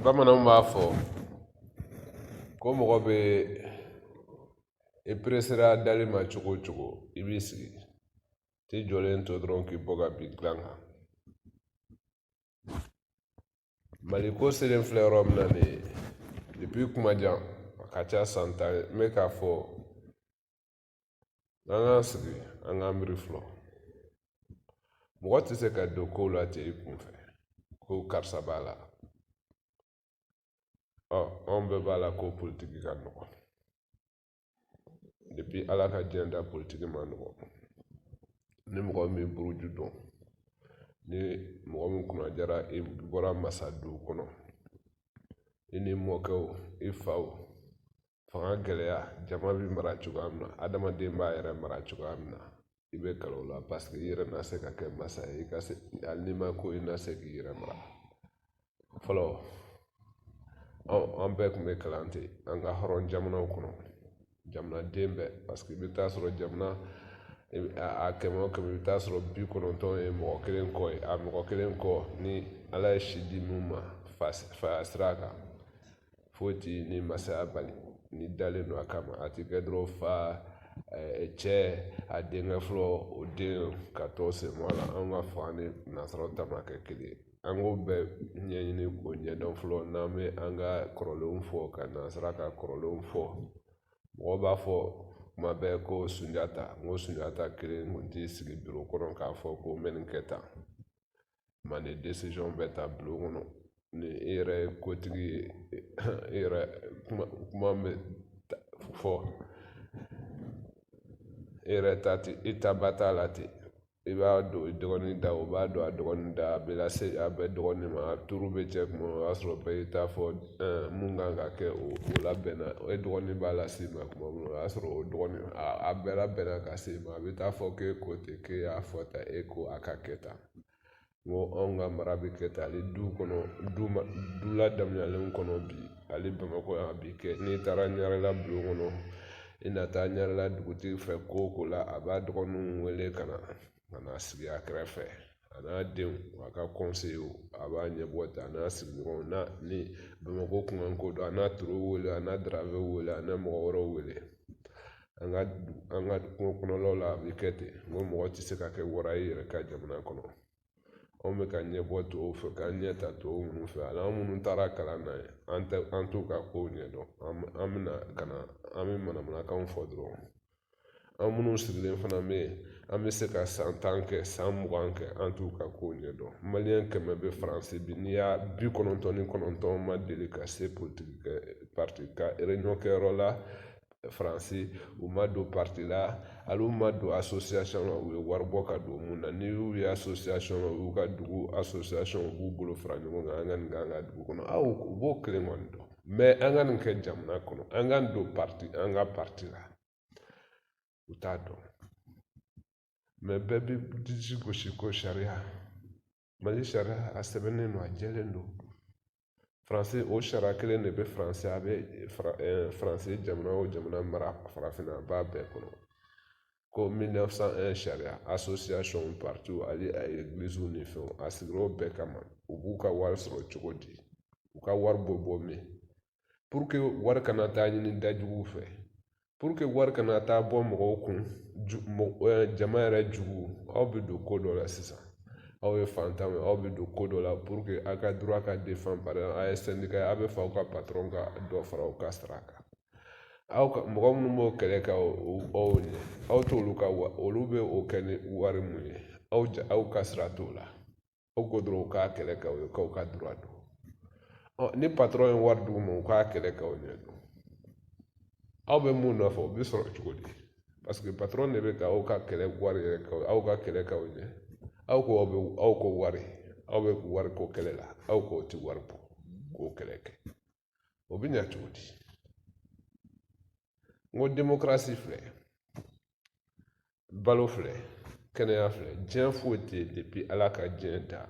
Bamananw b'a fɔ ko mɔgɔ bɛ i peresera dali ma cogo o cogo i b'i sigi t'i jɔlen to dɔrɔn k'i bɔ ka bin dilan kan. Mali ko selen filɛ yɔrɔ min na nin ye depuis kuma jan a ka ca san 10 n bɛ k'a fɔ an k'an sigi an k'an miiri fɔlɔ. Mɔgɔ tɛ se ka don kow la ten i kunfɛ ko karisa b'a la. Anw bɛɛ b'a la ko politiki ka nɔgɔ depuis ala ka diɲɛ da politiki ma nɔgɔ. Ni mɔgɔ min buruju dɔn ni mɔgɔ min kunna jara i bɔra masadu kɔnɔ i ni mɔkɛw i faw fanga gɛlɛya jama bi mara cogoya min na adamaden b'a yɛrɛ mara cogoya min na i bɛ kalo la parce que i yɛrɛ na se ka kɛ masa ye i ka se hali n'i ma ko i na se k'i yɛrɛ mara. Fɔlɔ an bɛɛ tun bɛ kalan ten an ka hɔrɔn jamanaw kɔnɔ jamanaden bɛɛ parce que i bɛ taa sɔrɔ jamana a kɛmɛ o kɛmɛ i bɛ taa sɔrɔ 90 ye mɔgɔ kelen kɔ ye a mɔgɔ kelen kɔ ni ala ye si di min ma fa sira kan foyi ti ni masaya bali ni dalen don a kama a ti kɛ dɔrɔn fa cɛ a denkɛ fɔlɔ o den ka tɔ senmɔ la an ka fanga ni nasaraw ta ma kɛ kelen ye. An k'o bɛɛ ɲɛɲini k'o ɲɛdɔn fɔlɔ n'an bɛ an ka kɔrɔlenw fɔ ka nasara ka kɔrɔlenw fɔ. Mɔgɔ b'a fɔ kuma bɛɛ ko Sunjata n ko Sunjata kelen kun t'i sigi biro kɔnɔ k'a fɔ ko n bɛ nin kɛ tan Mande décision bɛ ta bulon kɔnɔ ni i yɛrɛ ye kotigi ye i yɛrɛ kuma bɛ fɔ i yɛrɛ i ta ba t'a la ten i b'a don i dɔgɔnin da o b'a don a dɔgɔnin da a bɛ lase a bɛ dɔgɔnin ma a turu bɛ cɛ kuma o y'a sɔrɔ bɛɛ y'i ta fɔ mun kan ka kɛ o labɛnna e dɔgɔnin b'a lase ma kuma min o y'a sɔrɔ o dɔgɔnin a bɛɛ labɛnna ka se ma a bɛ taa fɔ k'e ko ten k'e y'a fɔ tan e ko a ka kɛ tan. N ko anw ka mara bɛ kɛ tan hali du kɔnɔ du ladamuyalenw kɔnɔ bi hali Bamakɔ yan a bi kɛ n'i taara Ɲarela bulon kɔnɔ i na taa Ɲarela dugutigi fɛ ko o ko la a b'a dɔgɔninw wele ka na sigi a kɛrɛfɛ a n'a denw a ka conseiller a b'a ɲɛbɔ ten a n'a sigiɲɔgɔnw ni Bamakɔ kunkan ko don a n'a torow wele a n'a darabew wele a n'a mɔgɔ wɛrɛw wele an ka kungo kɔnɔlaw la a bɛ kɛ ten n ko mɔgɔ tɛ se ka kɛ wara i yɛrɛ ka jamana kɔnɔ. Anw bɛ ka ɲɛbɔ tubabuw fɛ k'an ɲɛ ta tubabu minnu fɛ hali an minnu taara kalan na ye an t'u ka kow ɲɛdɔn an bɛna ka na an bɛ manamanakanw fɔ dɔrɔn an minnu sigilen fana bɛ yen an bɛ se ka san 10 kɛ san 20 kɛ an t'u ka kow ɲɛdɔn. Maliyɛn 100 bɛ Faransi bi n'i y'a 99 ma deli ka se politiki kɛ parti ka réunion kɛyɔrɔ la Faransi u ma don parti la hali u ma don association la u ye wari bɔ ka don mun na n'i y'u ye association la u y'u ka dugu association u b'u bolo fara ɲɔgɔn kan an ka nin k'an ka dugu kɔnɔ u b'o kelen kɔni dɔn mais an ka nin kɛ jamana kɔnɔ an ka don an ka parti la u t'a dɔn mais bɛɛ bɛ disi gosi ko sariya Mali sariya a sɛbɛnnen don a jɛlen don. Faransi o sariya kelen de bɛ Faransi a bɛ Faransi jamana o jamana mara farafinna a b'a bɛɛ kɔnɔ ko 1901 sariya association parti ali a église ni fɛnw a sigira o bɛɛ kama u b'u ka wari sɔrɔ cogo di u ka wari bɔ min pour que wari kana taa ɲini dajuguw fɛ pour que wari kana taa bɔ mɔgɔw kun jama yɛrɛ jugu aw bɛ don ko dɔ la sisan aw ye fantanw ye aw bɛ don ko dɔ la pour que aw ka droit ka défend par exemple a ye syndicat aw bɛ fɛ aw ka patron ka dɔ fara aw ka sara kan mɔgɔ minnu b'o kɛlɛ kɛ aw ɲɛ aw t'olu ka olu bɛ o kɛ ni wari mun ye aw ka sira t'o la aw ko dɔrɔn u k'a kɛlɛ kɛ aw ye k'aw ka droit don ni patron ye wari d'u ma u k'a kɛlɛ kɛ aw ɲɛ don aw bɛ mun nɔfɛ o bɛ sɔrɔ cogo di parce que patron de bɛ ka aw ka kɛlɛ wari yɛrɛ kɛ aw ka kɛlɛ kɛ aw ɲɛ aw ko wari aw bɛ wari ko kɛlɛ la aw ko tɛ wari bɔ k'o kɛlɛ kɛ o bɛ ɲɛ cogo di. N ko démocratie filɛ balo filɛ kɛnɛya filɛ diɲɛ foyi tɛ yen depuis ala ka diɲɛ da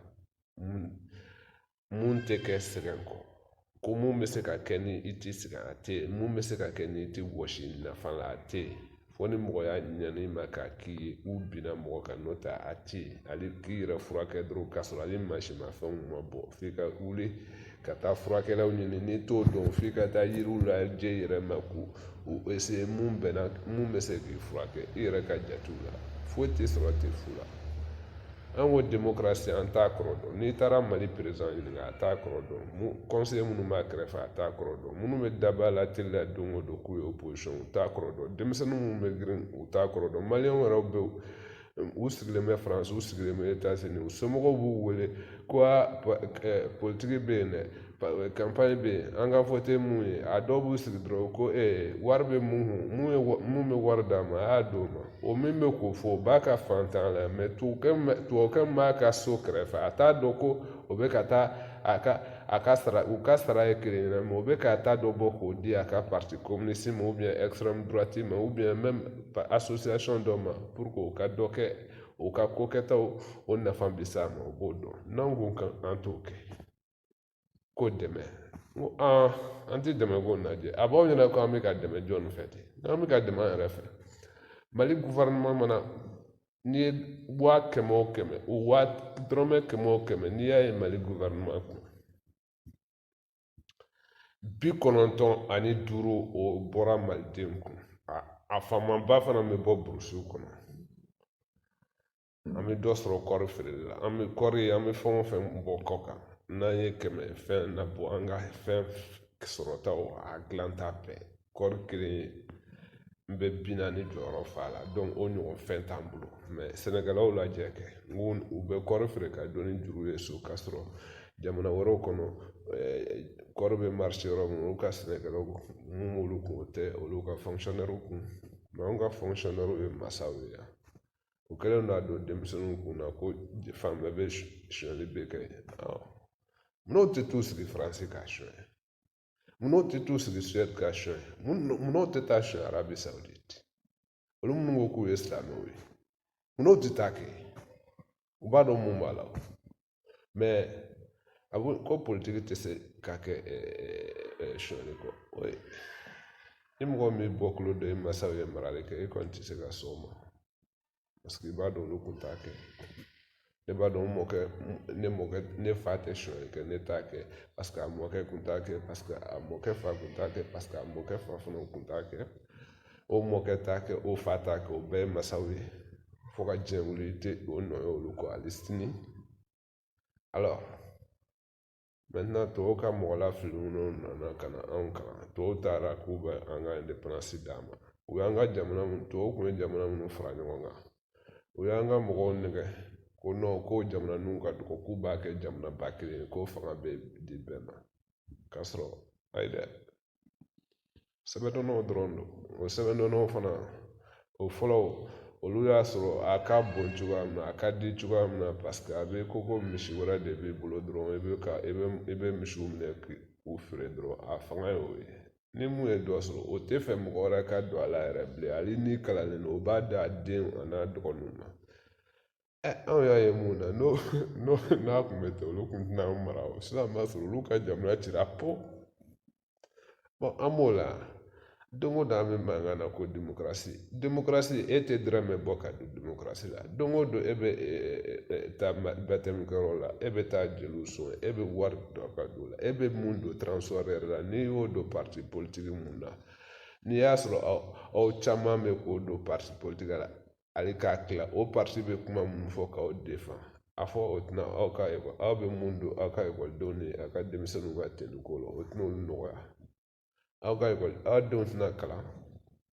mun tɛ kɛ sɛgɛn kɔ ko mun bɛ se ka kɛ ni i tɛ sɛgɛn a tɛ yen mun bɛ se ka kɛ ni i tɛ wɔsi nafa la a tɛ yen fo ni mɔgɔ y'a ɲani ma k'a k'i ye k'u binna mɔgɔ kan n'o tɛ a tɛ yen hali k'i yɛrɛ furakɛ dɔrɔn k'a sɔrɔ hali mansimafɛnw ma bɔ f'i ka wuli ka taa furakɛlaw ɲini n'i t'o dɔn f'i ka taa yiriw lajɛ i yɛrɛ ma k'u essayer mun bɛ se k'i furakɛ i yɛrɛ ka jatew la foyi tɛ sɔrɔ ten fu la an ko démocratie an t'a kɔrɔ dɔn n'i taara mali président ɲininka a t'a kɔrɔ dɔn conseiller minnu b'a kɛrɛfɛ a t'a kɔrɔ dɔn minnu bɛ daba la télé la don o don k'u ye opposition u t'a kɔrɔ dɔn denmisɛnninw minnu bɛ girin u t'a kɔrɔ dɔn maliyɛnw yɛrɛ bɛ u sigilen bɛ faransi u sigilen bɛ etats-unis u somɔgɔw b'u wele ko politiki bɛ yen dɛ campagne bɛ yen an ka vote mun ye a dɔw b'u sigi dɔrɔn ko wari bɛ mun bɛ wari d'a ma a y'a d'o ma o min bɛ k'o fɔ o b'a ka fantan la mɛ tubabukɛ min b'a ka so kɛrɛfɛ a t'a dɔn ko o bɛ ka taa u ka sara ye kelen ye mɛ o bɛ ka taa dɔ bɔ k'o di a ka parti communiste ma ou bien extrême droite ma ou bien même association dɔ ma pour que o ka dɔ kɛ o ka ko kɛtaw o nafa bɛ s'a ma o b'o dɔn n'an ko k'an t'o kɛ ko dɛmɛ n ko an tɛ dɛmɛ ko lajɛ a b'aw ɲɛna ko an bɛ ka dɛmɛ jɔn fɛ ten n'an bɛ ka dɛmɛ an yɛrɛ fɛ mali gouvernement mana n'i ye 100 o 100 o dɔrɔmɛ 100 o 100 n'i y'a ye mali gouvernement kun 95 o bɔra maliden kun a faamaba fana bɛ bɔ burusiw kɔnɔ an bɛ dɔ sɔrɔ kɔɔri feereli la an bɛ kɔɔri an bɛ fɛn o fɛn bɔ kɔ kan n'an ye 100 fɛn na bɔ an ka fɛn sɔrɔtaw a dilan t'a bɛɛ kɔɔri kelen n bɛ 40 jɔyɔrɔ fa la donc o ɲɔgɔn fɛn t'an bolo mɛ sɛnɛkɛlaw lajɛ kɛ n ko u bɛ kɔɔri feere ka don ni juru ye so k'a sɔrɔ jamana wɛrɛw kɔnɔ kɔɔri bɛ marché yɔrɔ min olu ka sɛnɛkɛlaw mun b'olu kun o tɛ olu ka fonctionnaire kun mɛ anw ka fonctionnaire ye masaw ye yan o kɛlen don a don denmisɛnninw kun na ko fan bɛɛ bɛ sonyɛli bɛ kɛ mun'o tɛ t'u sigi faransi k'a sonyɛ mun'o tɛ t'u sigi suède k'a sonyɛ mun'o tɛ taa sonyɛ arabi saoudite olu minnu ko k'u ye silamɛw ye mun'o tɛ taa kɛ u b'a dɔn mun b'a la mɛ ko politiki tɛ se ka kɛ sonyɛli kɔ ni mɔgɔ min bɔ kulo dɔ i masaw ye marali kɛ i kɔni tɛ se ka sɔn o ma parce que i b'a dɔn olu kun t'a kɛ ne b'a dɔn ne fa tɛ sonyɛli kɛ ne t'a kɛ parce que a mɔkɛ kun t'a kɛ parce que a mɔkɛ fa kun t'a kɛ parce que a mɔkɛ fa fana kun t'a kɛ o mɔkɛ t'a kɛ o fa t'a kɛ o bɛɛ ye masaw ye fo ka diɲɛ wuli i tɛ o nɔ ye olu kɔ hali sini alors maintenant tɔw ka mɔgɔ lafili minnu nana ka na anw kalan tɔw taara k'u bɛ an ka indépendance d'a ma u y'an ka jamana minnu tɔw kun ye jamana minnu fara ɲɔgɔn kan u y'an ka mɔgɔw nɛgɛ ko non ko jamana ninnu ka dɔgɔ k'u b'a kɛ jamana ba kelen ye ko fanga bɛ di bɛɛ ma k'a sɔrɔ ayi dɛ sɛbɛndɔnnaw dɔrɔn don o sɛbɛndɔnnaw fana o fɔlɔ olu y'a sɔrɔ a ka bon cogoya min na a ka di cogoya min na parce que a bɛ ko misi wɛrɛ de b'i bolo dɔrɔn i bɛ misiw minɛ k'u feere dɔrɔn a fanga ye o ye ni mun ye dɔ sɔrɔ o tɛ fɛ mɔgɔ wɛrɛ ka don a la yɛrɛ bilen hali ni kalannen don o b'a d'a den a n'a dɔgɔninw ma anw y'a ye mun na n'a kun bɛ ten olu kun tɛna anw mara o sisan b'a sɔrɔ olu ka jamana cira po bon an b'o la don o don an bɛ mankan na ko démocratie e tɛ dɔrɔmɛ bɔ ka don démocratie la don o don e bɛ taa baptême-kɛyɔrɔ la e bɛ taa jeliw sɔn e bɛ wari dɔ ka don la e bɛ mun don transport yɛrɛ la n'i y'o don parti politique mun na n'i y'a sɔrɔ aw caman bɛ k'o don parti politique la hali k'a tila o parti bɛ kuma mun fɔ k'aw défend a fɔ o tɛna aw bɛ mun don aw ka ekɔlidenw ni aw ka denmisɛnninw ka teniko la o tɛna olu nɔgɔya aw denw tɛna kalan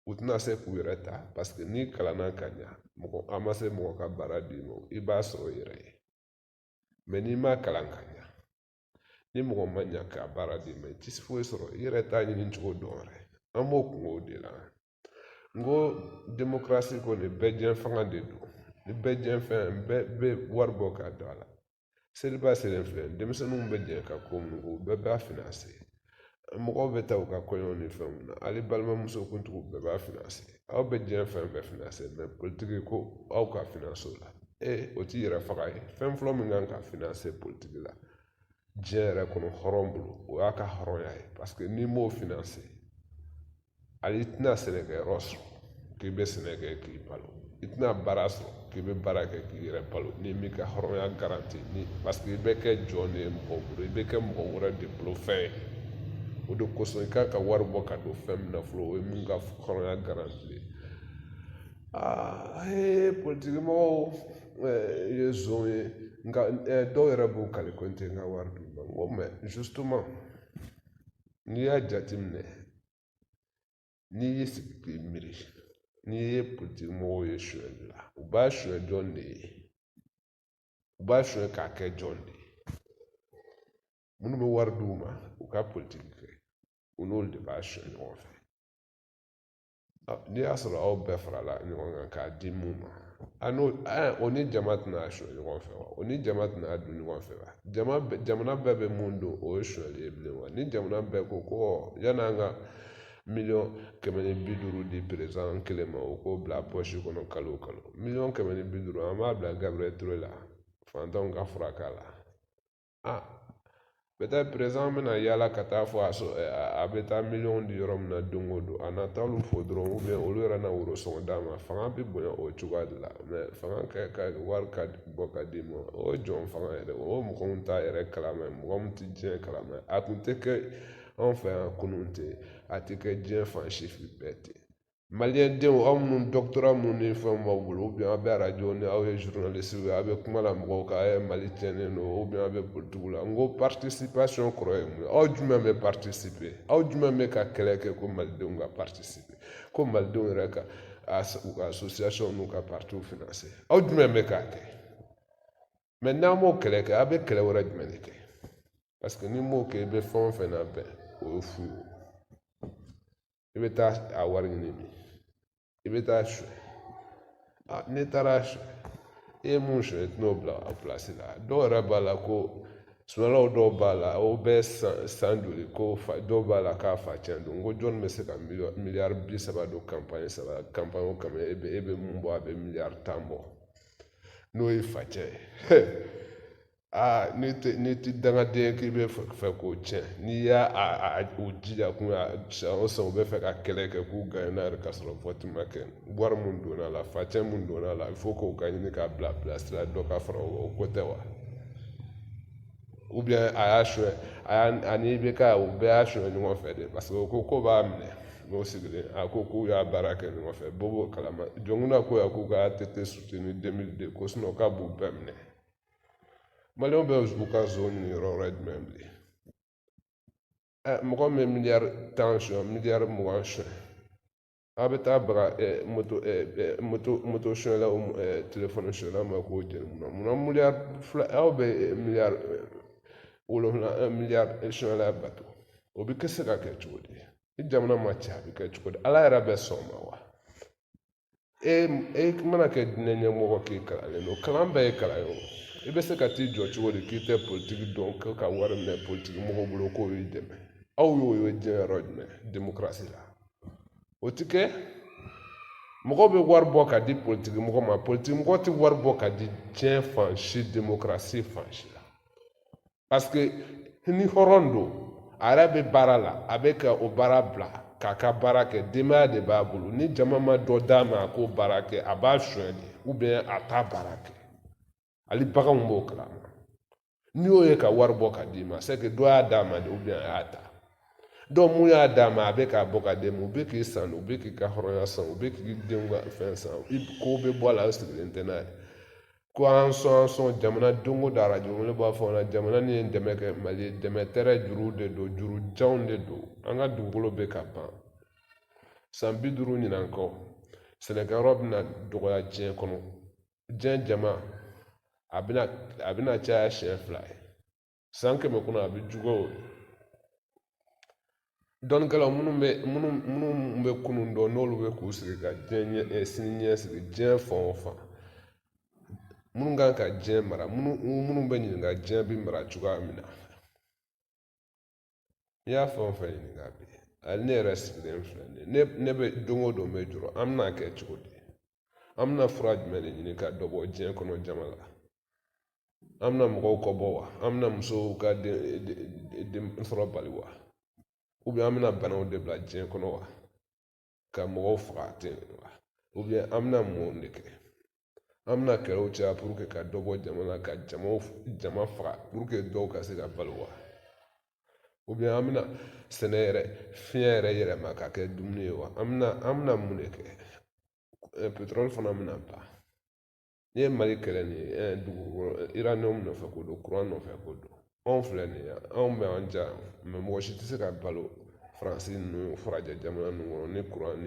u tɛna se k'u yɛrɛ ta parce que n'i kalanna ka ɲa a ma se mɔgɔ ka baara d'i ma i b'a sɔrɔ i yɛrɛ ye mɛ n'i ma kalan ka ɲa ni mɔgɔ ma ɲa k'a baara d'i ma i tɛ foyi sɔrɔ i yɛrɛ t'a ɲini cogo dɔn wɛrɛ an b'o kungo de la n ko démocratie kɔni bɛɛ diɲɛ fanga de don ni bɛɛ diɲɛ fɛn bɛɛ bɛ wari bɔ k'a don a la seliba selen filɛ denmisɛnninw bɛ jɛ ka ko minnu u bɛɛ b'a finance mɔgɔw bɛ taa u ka kɔɲɔw ni fɛnw na hali balimamuso kuntigiw bɛɛ b'a finance aw bɛ diɲɛ fɛn bɛɛ finance mɛ politiki ko aw ka finance o la o t'i yɛrɛ faga ye fɛn fɔlɔ min kan ka finance politiki la diɲɛ yɛrɛ kɔnɔ hɔrɔn bolo o y'a ka hɔrɔnya ye parce que n'i m'o finance hali i tɛna sɛnɛkɛyɔrɔ sɔrɔ k'i bɛ sɛnɛ kɛ k'i balo i tɛna baara sɔrɔ k'i bɛ baara kɛ k'i yɛrɛ balo n'i m'i ka hɔrɔnya garanti ni parce que i bɛ kɛ jɔn de ye mɔgɔ bolo i bɛ kɛ mɔgɔ wɛrɛ de bolo fɛn ye o de kosɔn i kan ka wari bɔ ka don fɛn min na fɔlɔ o ye min ka hɔrɔnya garanti ye politiki mɔgɔw ye zon ye nka dɔw yɛrɛ b'u kali ko n tɛ n ka wari d'u ma n ko mɛ justement n'i y'a jateminɛ n'i y'i sigi k'i miiri n'i ye politiki mɔgɔw ye sonyɛli la u b'a sonyɛ jɔn de ye u b'a sonyɛ k'a kɛ jɔn de ye minnu bɛ wari d'u ma u ka politiki kɛ u n'olu de b'a sonyɛ ɲɔgɔn fɛ n'i y'a sɔrɔ aw bɛɛ farala ɲɔgɔn kan k'a di mun ma o ni jama tɛna sonyɛ ɲɔgɔn fɛ wa o ni jama tɛna dun ɲɔgɔn fɛ wa jamana bɛɛ bɛ mun don o ye sonyɛli ye bilen wa ni jamana bɛɛ ko yan'an ka 150 di perezan kelen ma o k'o bila pɔsi kɔnɔ kalo o kalo 150 an b'a bila Gabriel Ture la fantanw ka fura k'a la peut-être perezan bɛna yaala ka taa fɔ a bɛ taa miliyɔn di yɔrɔ min na don o don a na taa olu fo dɔrɔn ou bien olu yɛrɛ na woro sɔngɔ d'a ma fanga bɛ bonya o cogoya de la mais fanga ka wari ka bɔ ka d'i ma o ye jɔn fanga yɛrɛ o mɔgɔ min t'a yɛrɛ kalama mɔgɔ min tɛ diɲɛ kalama a tun tɛ kɛ anw fɛ yan kunun ten a tɛ kɛ diɲɛ fan si bɛɛ ten maliyɛn denw aw minnu dɔgɔtɔrɔ minnu ni fɛnw b'aw bolo ou bien aw bɛ arajo ni aw ye journaliste ye aw bɛ kuma la mɔgɔw kan a ye mali tiɲɛnen don ou bien aw bɛ politiki la n ko participation kɔrɔ ye mun ye aw jumɛn bɛ participer aw jumɛn bɛ ka kɛlɛ kɛ ko malidenw ka participer ko malidenw yɛrɛ ka u ka association n'u ka partiw financer aw jumɛn bɛ k'a kɛ mais n'an m'o kɛlɛ kɛ aw bɛ kɛlɛ wɛrɛ jumɛn de kɛ parce que ni m'o kɛ i bɛ fɛn o fɛn na bɛn o ye fu ye i bɛ taa a wari ɲini min i bɛ taa suɲɛ n'i taara suɲɛ i ye mun suɲɛ i tɛn'o bila a pilasi la dɔw yɛrɛ b'a la ko suɲɛlaw dɔw b'a la o bɛ san joli ko dɔw b'a la k'a fa cɛn don n ko jɔnni bɛ se ka miliyari 30 don campagne o campagne e bɛ mun bɔ a bɛ miliyari 10 bɔ n'o ye fa cɛn ye n'i ti dangaden k'i bɛ fɛ k'o tiɲɛ n'i y'a o jija kun san o san u bɛ fɛ ka kɛlɛ kɛ k'u gagné n'a yɛrɛ ka sɔrɔ vote ma kɛ wari mun donna a la facɛn mun donna a la il faut k'o ka ɲini k'a bila sira dɔ ka fara o ko tɛ wa ou bien a y'a suɲɛ ani bɛ ka o bɛɛ y'a suɲɛ ɲɔgɔn fɛ de parce que o ko b'a minɛ n'o sigilen a ko k'u y'a baara kɛ ɲɔgɔn fɛ b'o kalama jɔnkuna ko yan k'u ka ATT soutenu 2002 ko sinon k'a b'u bɛɛ minɛ maliyɛnw bɛ u ka zon ɲini yɔrɔ wɛrɛ jumɛn bilen mɔgɔ min bɛ miliyari 10 suɲɛ miliyari 20 suɲɛ aw bɛ taa baga moto suɲɛla telefɔni suɲɛla ma k'o jeni munna miliyari fila aw bɛ miliyari 7 miliyari suɲɛla bato o bɛ se ka kɛ cogo di ni jamana ma ci a bɛ kɛ cogo di ala yɛrɛ bɛ sɔn ma wa e mana kɛ diinɛ ɲɛmɔgɔ k'i kalannen don kalan bɛɛ ye kalan ye o i bɛ se ka t'i jɔ cogo di k'i tɛ politiki dɔn ko ka wari minɛ politiki mɔgɔw bolo k'o y'i dɛmɛ aw y'o ye diɲɛ yɔrɔ jumɛn démocratie la o ti kɛ mɔgɔw bɛ wari bɔ ka di politiki mɔgɔ ma politiki mɔgɔ tɛ wari bɔ ka di diɲɛ fan si démocratie fan si la parce que ni hɔrɔn don a yɛrɛ bɛ baara la a bɛ ka o baara bila k'a ka baara kɛ denbaya de b'a bolo ni jama ma dɔ d'a ma a k'o baara kɛ a b'a suɲɛ de ou bien a t'a baara kɛ hali baganw b'o kalama n'i y'o ye ka wari bɔ ka d'i ma c'est que dɔ y'a d'a ma de ou bien a y'a ta dɔw mun y'a d'a ma a bɛ k'a bɔ ka d'e ma u bɛ k'i san u bɛ k'i ka hɔrɔnya san u bɛ k'i denw ka fɛn san ko bɛ bɔ a la sigilen tɛ n'a ye ko an sɔn jamana don o don arajo wele b'a fɔ na jamana ni ye dɛmɛ kɛ mali dɛmɛ tɛrɛ juru de don juru janw de don an ka dugukolo bɛ ka ban san 50 ɲinan kɔ sɛnɛkɛyɔrɔ bɛna dɔgɔya diɲɛ kɔnɔ diɲɛ jama a bɛna caya siɲɛ 2 ye san 100 kɔnɔ a bɛ juguya o dɔnnikɛlaw minnu bɛ kunun dɔn n'olu bɛ k'u sigi ka sini ɲɛ sigi diɲɛ fan o fan minnu kan ka diɲɛ mara minnu bɛ ɲininka diɲɛ bɛ mara cogoya min na n'i y'a fɛn o fɛn ɲininka bi hali ne yɛrɛ sigilen filɛ ne bɛ don o don bɛ jɔrɔ an bɛna kɛ cogo di an bɛna fura jumɛn de ɲini ka dɔ bɔ diɲɛ kɔnɔ jama la an bɛna mɔgɔw kɔ bɔ wa an bɛna musow ka den sɔrɔ bali wa ou bien an bɛna banaw de bila diɲɛ kɔnɔ wa ka mɔgɔw faga ten wa ou bien an bɛna mun de kɛ an bɛna kɛlɛw caya pour que ka dɔ bɔ jama la ka jama faga pour que dɔw ka se ka balo wa ou bien an bɛna sɛnɛ yɛrɛ fiɲɛ yɛrɛ yɛlɛma ka kɛ dumuni ye wa an bɛna mun de kɛ pétrole fana bɛna ban n'i ye mali kɛlɛ nin ye dugukolo iranium nɔfɛ ko don courant nɔfɛ ko don anw filɛ nin ye anw bɛ an ja mɛ mɔgɔ si tɛ se ka balo faransi ninnu farajɛ jamana ninnu kɔnɔ ni courant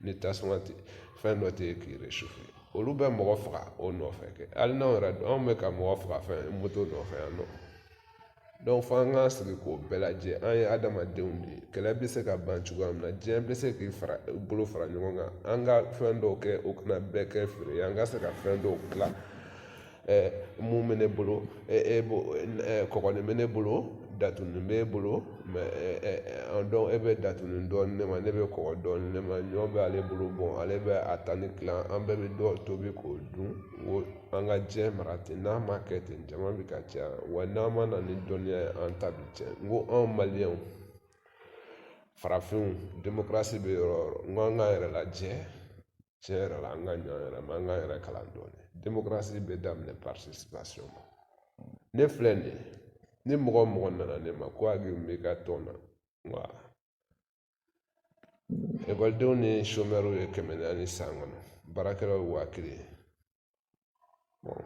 ni tasuma tɛ fɛn dɔ tɛ k'i réchauffer olu bɛ mɔgɔ faga o nɔfɛ kɛ hali n'anw yɛrɛ anw bɛ ka mɔgɔ faga fɛn moto nɔfɛ yan nɔ donc fo an k'an sigi k'o bɛɛ lajɛ an ye adamadenw de ye kɛlɛ bɛ se ka ban cogoya min na diɲɛ bɛ se k'i bolo fara ɲɔgɔn kan an ka fɛn dɔw kɛ o kana bɛɛ kɛ feere ye an ka se ka fɛn dɔw dilan mun bɛ ne bolo kɔgɔlen bɛ ne bolo datugulen bɛ e bolo donc e bɛ datugulen dɔɔni ne ma ne bɛ kɔgɔ dɔɔni ne ma ɲɔ bɛ ale bolo bɔn ale bɛ a ta ni tilan an bɛɛ bɛ dɔ tobi k'o dun an ka diɲɛ mara ten n'a ma kɛ ten jama bɛ ka caya wa n'an ma na ni dɔnniya ye an ta bi tiɲɛ n ko anw maliyɛnw farafinw démocratie bɛ yɔrɔ o yɔrɔ n ko an k'an yɛrɛ lajɛ tiɲɛ yɛrɛ la an ka ɲɔ yɛrɛ ma an k'an yɛrɛ kalan dɔɔni démocratie bɛ daminɛ participation ma ne filɛ nin ye ni mɔgɔ o mɔgɔ nana ne ma ko hakili bɛ ka tɔn na wa ekɔlidenw ni chômeurs ye 400 san kɔnɔ baarakɛlaw ye 1000 bon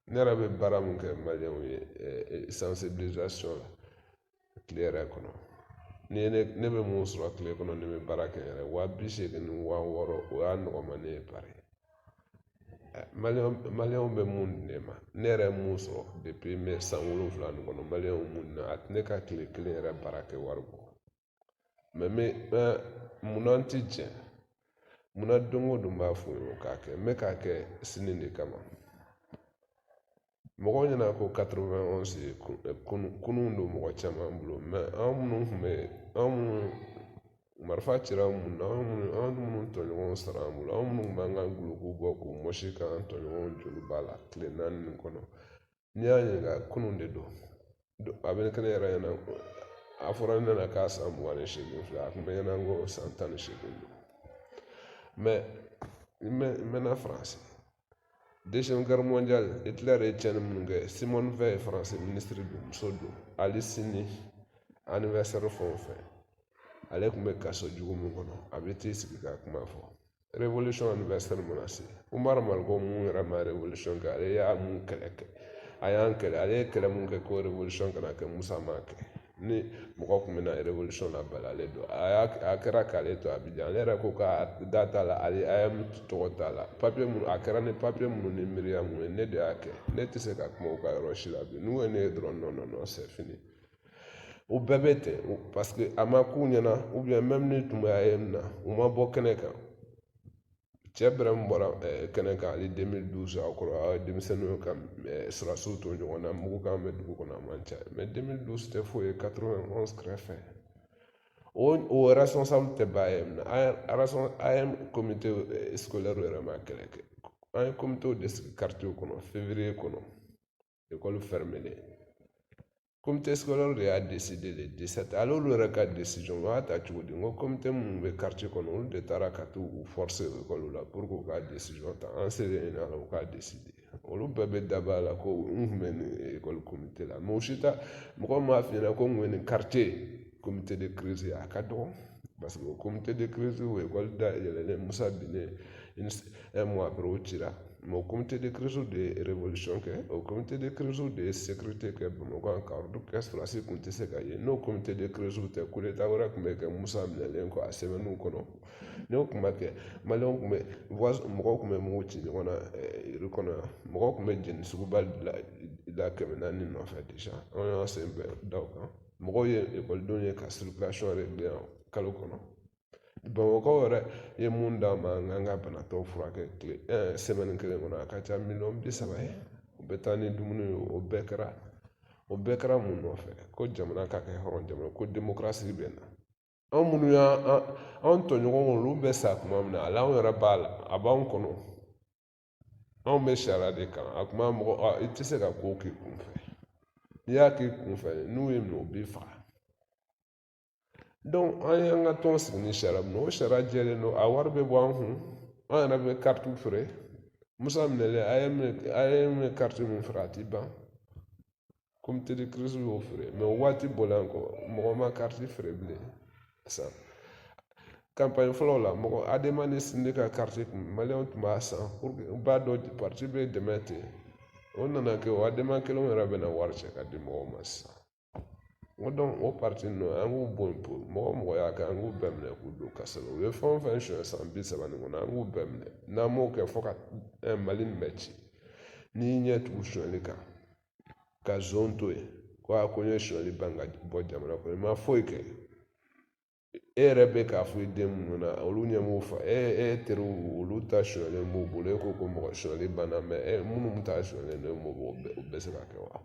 ne yɛrɛ bɛ baara min kɛ maliyɛnw ye sensibilisation la tile yɛrɛ kɔnɔ ne bɛ mun sɔrɔ tile kɔnɔ ne bɛ baara kɛ yɛrɛ 80,000 ni 60,000 o y'a nɔgɔma ne ye pari maliyɛnw bɛ mun di ne ma ne yɛrɛ ye mun sɔrɔ depuis mai san 7 nin kɔnɔ maliyɛnw mun di a tɛ ne ka tile kelen yɛrɛ baara kɛ wari bɔ mais munna n ti jɛn munna don o don b'a fɔ ye k'a kɛ n bɛ k'a kɛ sini de kama mɔgɔw ɲɛna ko 91 kunun don mɔgɔ caman bolo mais anw minnu tun bɛ marifa cira mun na anw minnu tɔɲɔgɔnw sara an bolo anw minnu b'an ka guloki bɔ k'u mɔsi k'an tɔɲɔgɔnw joli b'a la tile 4 nin kɔnɔ n'i y'a ɲininka kunun de don a bɛ kɛ ne yɛrɛ ɲɛna a fɔra ne ɲɛna k'a san 28 filɛ a tun bɛ ɲɛna ko san 18 don mais n mɛnna faransi deuxième guerre mondiale Hitler ye tiɲɛni minnu kɛ Simone Veil faransi ministre don muso don hali sini anniversaire fɛn o fɛn ale tun bɛ kaso jugu min kɔnɔ a bɛ t'i sigi ka kuma fɔ révolution anniversaire mana se Umar Mariko mun yɛrɛ ma révolution kɛ ale y'a mun kɛlɛ kɛ a y'an kɛlɛ ale ye kɛlɛ mun kɛ ko révolution kana kɛ Musa m'a kɛ ni mɔgɔ tun bɛna révolution labali ale don a kɛra k'ale to Abidjan ale yɛrɛ ko k'a da t'a la ale AM tɔgɔ t'a la papier minnu a kɛra ni papier minnu ni miiriya mun ye ne de y'a kɛ ne tɛ se ka kuma u ka yɔrɔ si la bi n'u ye ne ye dɔrɔn non c'est fini u bɛɛ bɛ ten parce que a ma k'u ɲɛna ou bien même ni tun bɛ AM na u ma bɔ kɛnɛ kan cɛ bɛrɛ min bɔra kɛnɛ kan hali 2012 a kɔrɔ a ye denmisɛnninw ka sɔrɔsiw to ɲɔgɔn na mugu kan bɛ dugu kɔnɔ a man ca mais 2012 tɛ foyi ye 91 kɛrɛfɛ o responsable tɛ ba AM na AM comité scolaire yɛrɛ ma kɛlɛ kɛ an ye comité de sigi quartier kɔnɔ février kɔnɔ école fermée comité scolaire de y'a décidé le 17 ale olu yɛrɛ ka décision o y'a ta cogo di n ko comité minnu bɛ quartier kɔnɔ olu de taara ka t'u forcer école la pour k'u ka décision ta an selen yen ala u k'a décider olu bɛɛ bɛ dabaa la ko n tun bɛ nin école comité la mais o si ta mɔgɔ m'a f'i ɲɛna ko n tun bɛ nin quartier comité de crise a ka dɔgɔ parce que o comité de crise o école da yɛlɛlen Musa binnen un mois après o cira mais o comité de crise de ye révolution kɛ o comité de crise de ye sécurité kɛ Bamakɔ yan ka ordre kɛ sɔrɔdasi tun tɛ se ka ye n'o comité de crise tɛ coup d'état wɛrɛ tun bɛ kɛ Musa minɛlen kɔ a semaines kɔnɔ n'o tun ma kɛ maliyɛnw tun bɛ mɔgɔw tun bɛ mugu ci ɲɔgɔn na iri kɔnɔ yan mɔgɔw tun bɛ jeni suguba la 400 nɔfɛ déjà an y'an sen bɛɛ da o kan mɔgɔw ye ekɔlidenw ye ka circulation réglé yan kalo kɔnɔ Bamakɔ yɛrɛ ye mun d'an ma an k'an ka banatɔw furakɛ semaine kelen kɔnɔ a ka ca 30,000 ye u bɛ taa ni dumuni ye o bɛɛ kɛra mun nɔfɛ ko jamana ka kɛ hɔrɔn jamana ko démocratie bɛ na anw minnu y'an tɔɲɔgɔnw olu bɛ sa tuma min na hali anw yɛrɛ b'a la a b'anw kɔnɔ anw bɛ sariya de kan a kuma mɔgɔ i tɛ se ka ko k'i kunfɛ n'i y'a k'i kunfɛ n'u ye minɛ u b'i faga donc an y'an ka tɔn sigi ni sariya min o sariya jɛlen don a wari bɛ bɔ an kun an yɛrɛ bɛ carte feere musa minele ayeme carte mun frati ban comité de crise y'o fere mais waati bɔlen kɔ mɔgɔ ma carte fere bilen san campagne fɔlɔ la mɔgɔ ademande ne ka carte kun maliyɛnw tun b'a san pour que u b'a dɔn parti bɛ dɛmɛ ten o nana kɛ o adema kelenw yɛrɛ bɛna wari cɛ ka di mɔgɔw ma sisan o donc o parti ninnu an k'u bɔ yen po mɔgɔ y'a kɛ an k'u bɛɛ minɛ k'u don kasi la u ye fɛn o fɛn suɲɛ san 30 nin kɔnɔ an k'u bɛɛ minɛ n'an m'o kɛ fɔ ka mali nin bɛ ci n'i ɲɛ tugu suɲɛli kan ka zon to yen ko a ko n ye suɲɛli ban ka bɔ jamana kɔnɔ i ma foyi kɛ e yɛrɛ bɛ k'a fɔ i den minnu na olu ɲɛ m'u fa e teriw olu ta suɲɛlen b'u bolo e ko mɔgɔ suɲɛli banna mɛ minnu ta suɲɛlen don o bɛ se ka kɛ wa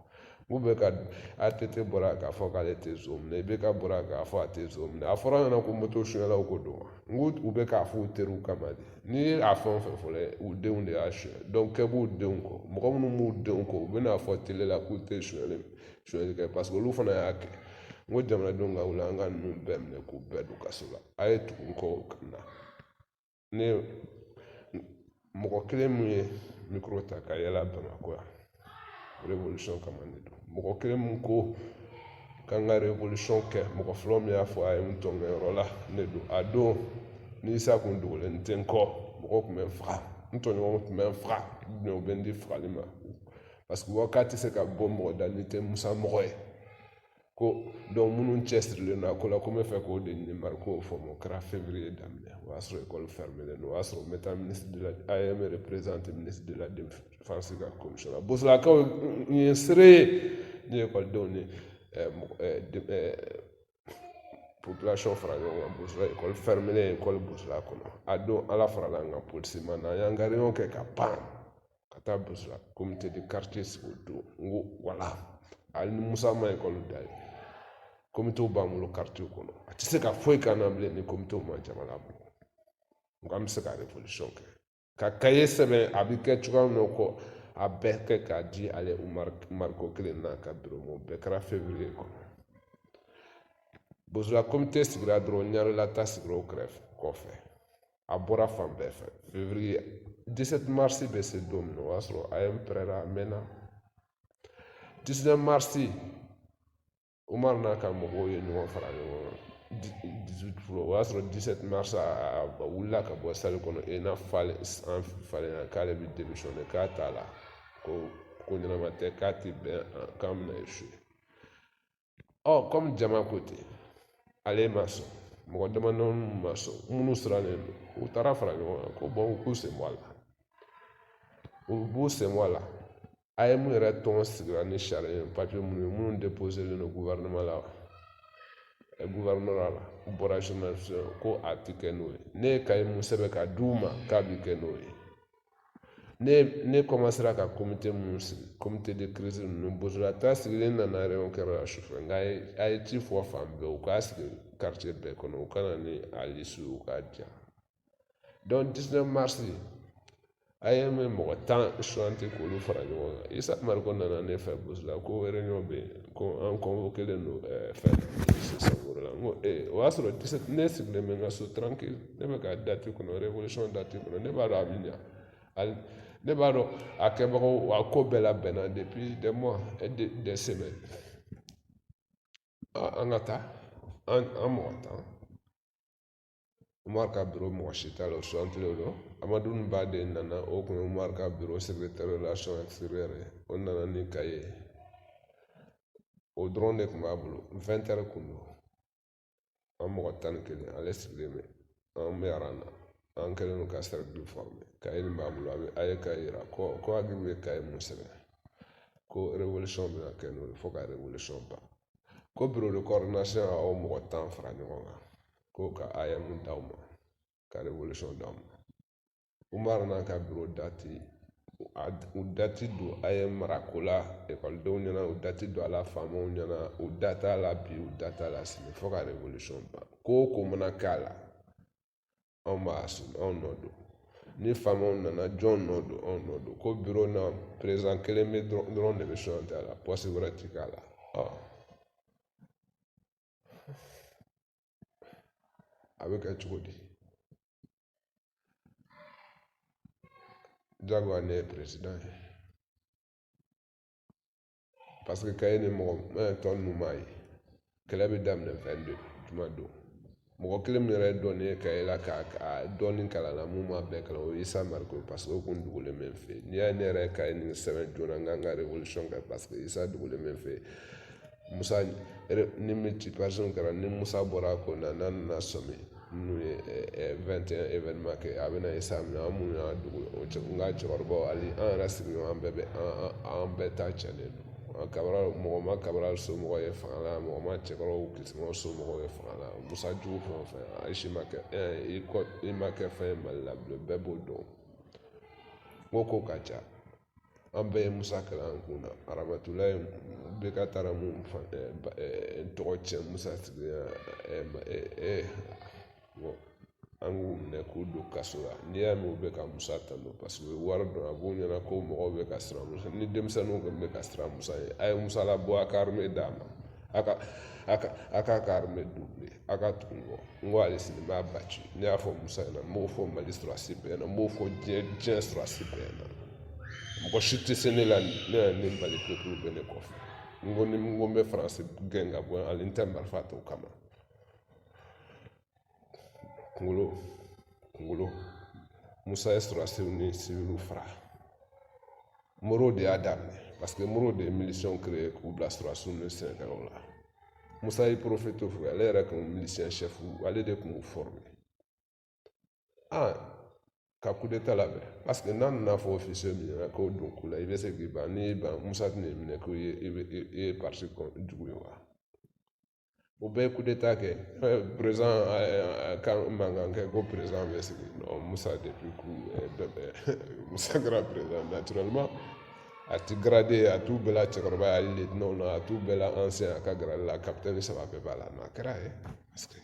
u bɛ ka ATT bɔra k'a fɔ k'ale tɛ zo minɛ IBK bɔra k'a fɔ a tɛ zo minɛ a fɔra ɲɛna ko moto suɲɛlaw ko don wa u bɛ k'a fɔ u teriw kama de n'i ye a fɛn o fɛn fɔlɔ u denw de y'a suɲɛ donc kɛ b'u denw kɔ mɔgɔ minnu b'u denw kɔ u bɛna fɔ tele la k'u tɛ suɲɛli kɛ parce que olu fana y'a kɛ n ko jamanadenw ka wuli an ka ninnu bɛɛ minɛ k'u bɛɛ don kaso la a ye tugu n kɔ o kan na ne mɔgɔ kelen min ye micro ta ka yɛlɛ Bamakɔ yan révolution kama ne don mɔgɔ kelen min ko k'an ka révolution kɛ mɔgɔ fɔlɔ min y'a fɔ a ye n tɔnkɛyɔrɔ la ne don a don ni Isa kun dogolen n tɛ n kɔ mɔgɔw tun bɛ n faga n tɔɲɔgɔnw tun bɛ n faga u bɛ n di fagali ma parce que wa k'a tɛ se ka bɔ mɔgɔ da n'i tɛ Musa mɔgɔ ye ko donc minnu cɛsirilen don a ko la ko n bɛ fɛ k'o de ɲini Mariko fɔ o kɛra février daminɛ o y'a sɔrɔ école fermelen don o y'a sɔrɔ n bɛ taa ministre de la AEM représenté ministre de la défense ka commission la bosolakaw ye seere ye ni ekɔlidenw ni population fara ɲɔgɔn kan bosola école fermelen école bosola kɔnɔ a don ala farala an kan polisi ma na an y'an ka réunion kɛ ka ban ka taa bosola comité de quartier sigi o don n ko wala hali ni Musa ma école da ye comité b'an bolo quartier kɔnɔ a tɛ se ka foyi k'an na bilen ni comité ma jamana bolo n ko an bɛ se ka révolution kɛ ka cahier sɛbɛn a bɛ kɛ cogoya min na ko a bɛɛ kɛ k'a di ale Mariko kelen n'a ka bureau ma o bɛɛ kɛra février kɔnɔ bozola comité sigira dɔrɔn ɲarela ta sigira o kɔfɛ a bɔra fan bɛɛ fɛ février 17 mars bɛ se don min na o y'a sɔrɔ a ye n pɛrɛra a mɛnna 19 mars Umar n'a ka mɔgɔw ye ɲɔgɔn fara ɲɔgɔn kan 18 furo o y'a sɔrɔ 17 mars a wulila ka bɔ salle kɔnɔ ENA falen k'ale bɛ démissionner k'a t'a la ko ɲɛnama tɛ k'a tɛ bɛn k'an bɛna échouer comme jama ko ten ale ma sɔn mɔgɔ damadɔnin ma sɔn minnu sirannen don u taara fara ɲɔgɔn kan ko bon k'u sen bɔ a la u b'u sen bɔ a la AEM yɛrɛ tɔn sigira ni sariya papier minnu déposelen don gouvernement la gouvernement la u bɔra journaliste ko a tɛ kɛ n'o ye ne ye cahier mun sɛbɛn ka d'u ma k'a bɛ kɛ n'o ye ne commencera ka comité mun sigi comité de crise ninnu bozola ta sigilen nana réunion kɛra sufɛ nka a ye ci fɔ fan bɛɛ u k'a sigi quartier bɛɛ kɔnɔ u kana ni a liste u k'a diya donc 19 mars AEM mɔgɔ 10 suganti k'olu fara ɲɔgɔn kan Isa Mariko nana ne fɛ bozola ko réunion bɛ yen ko an convoqué len don fɛn Sakoro la n ko o y'a sɔrɔ 17 ne sigilen bɛ n ka so tranquille ne bɛ ka date kɔnɔ révolution date kɔnɔ ne b'a dɔn a bɛ ɲa ne b'a dɔn a kɛbagaw a ko bɛɛ labɛnna depuis des mois et des semaines an ka taa an mɔgɔ 10 Umar ka bureau mɔgɔ si t'a la o sugantilen don Amadu Baden nana o tun ye Umar ka bureau secrétaire relation extérieure ye o nana ni cahier o dɔrɔn de tun b'a bolo 20 heures kun don an mɔgɔ 11 ale sigilen bɛ an bɛ aran na an kɛlen don ka cercle former cahier nin b'a bolo a ye cahier yira ko Agibu ye cahier mun sɛbɛn ko révolution bɛna kɛ n'o ye fo ka révolution ban ko bureau de coordination a o mɔgɔ 10 fara ɲɔgɔn kan ko ka AEM d'aw ma ka révolution d'aw ma Umar n'a ka bureau dati u dati don AEM marako la ekɔlidenw ɲɛna u dati don a la faamaw ɲɛna u da t'a la bi u da t'a la sini fo ka révolution ban ko o ko mana k'a la anw b'a assumer anw nɔ don ni faamaw nana jɔn nɔ don anw nɔ don ko bureau na président kelen bɛ dɔrɔn de bɛ suganti a la poste wɛrɛ ti k'a la a bɛ kɛ cogo di jagoya ne ye président ye parce que kaye ni mɔgɔ tɔn nu maa ye kɛlɛ bɛ daminɛ 22 juma don mɔgɔ kelen min yɛrɛ dɔnnen kaye la ka dɔɔni kalan na mun ma bɛɛ kalan o ye Isa Mariko parce que o kun dugulen bɛ n fɛ yen n'i y'a ye ne yɛrɛ kaye ni sɛbɛn joona n kan ka révolution kɛ parce que Isa dugulen bɛ n fɛ yen Musa ni multiplication kɛra ni Musa bɔra a ko na n'a nana sɔmi n'u ye 21 événement kɛ a bɛna Isa minɛ an minnu y'a dugu n ka cɛkɔrɔbaw hali an yɛrɛ sigiɲɔgɔn an bɛɛ ta cɛnnen don Cabral mɔgɔ ma Cabral somɔgɔ ye fanga la mɔgɔ ma Cɛkɔrɔbaw Kisima somɔgɔw ye fanga la Musa jugu fɛn o fɛn Ayise ma kɛ i ma kɛ fɛn ye Mali la bilen bɛɛ b'o dɔn n ko ko ka ca an bɛɛ ye Musa kalan an kun na Aramatulayi bɛɛ ka taara mun tɔgɔ cɛn Musa sigilen an k'u minɛ k'u don kaso la n'i y'a mɛn u bɛ ka Musa tanu parce que u ye wari dɔn a b'u ɲɛna ko mɔgɔw bɛ ka siran Musa ni denmisɛnninw kɔni bɛ ka siran Musa ye a ye Musa labɔ a ka armée d'a ma a ka armée doublé a ka tugu n kɔ n ko hali sini n b'a baci ne y'a fɔ Musa ɲɛna n b'o fɔ Mali sɔrɔdasi bɛɛ ɲɛna n b'o fɔ diɲɛ sɔrɔdasi bɛɛ ɲɛna mɔgɔ si tɛ se ne la ne yɛrɛ ni Mali peuple bɛ ne kɔfɛ n ko ni n ko n bɛ faransi gɛn ka bɔ hali n tɛ marifa ta o kama kunkolo Musa ye sɔrɔdasiw ni civiliw fara Moro de y'a daminɛ parce que Moro de ye miliciens créé k'u bila sɔrɔdasiw ni sɛnɛkɛlaw la Musa ye profité o fɛ ale yɛrɛ kun milicien chef ale de kun b'u former ka coup d'état labɛn parce que n'a nana fɔ officier min ɲɛna k'o don ku la i bɛ se k'i ban n'i y'i ban Musa tɛna i minɛ ko i ye parti jugu ye wa o bɛɛ ye coup d'état kɛ président ka mankan kɛ ko président bɛ sigi non Musa depuis Musa kɛra président naturellement a ti gradé a t'u bɛɛ la cɛkɔrɔba y'ale lieutenant na a t'u bɛɛ la ancien a ka grade la capitaine saba bɛɛ b'a la mais a kɛra ye parce que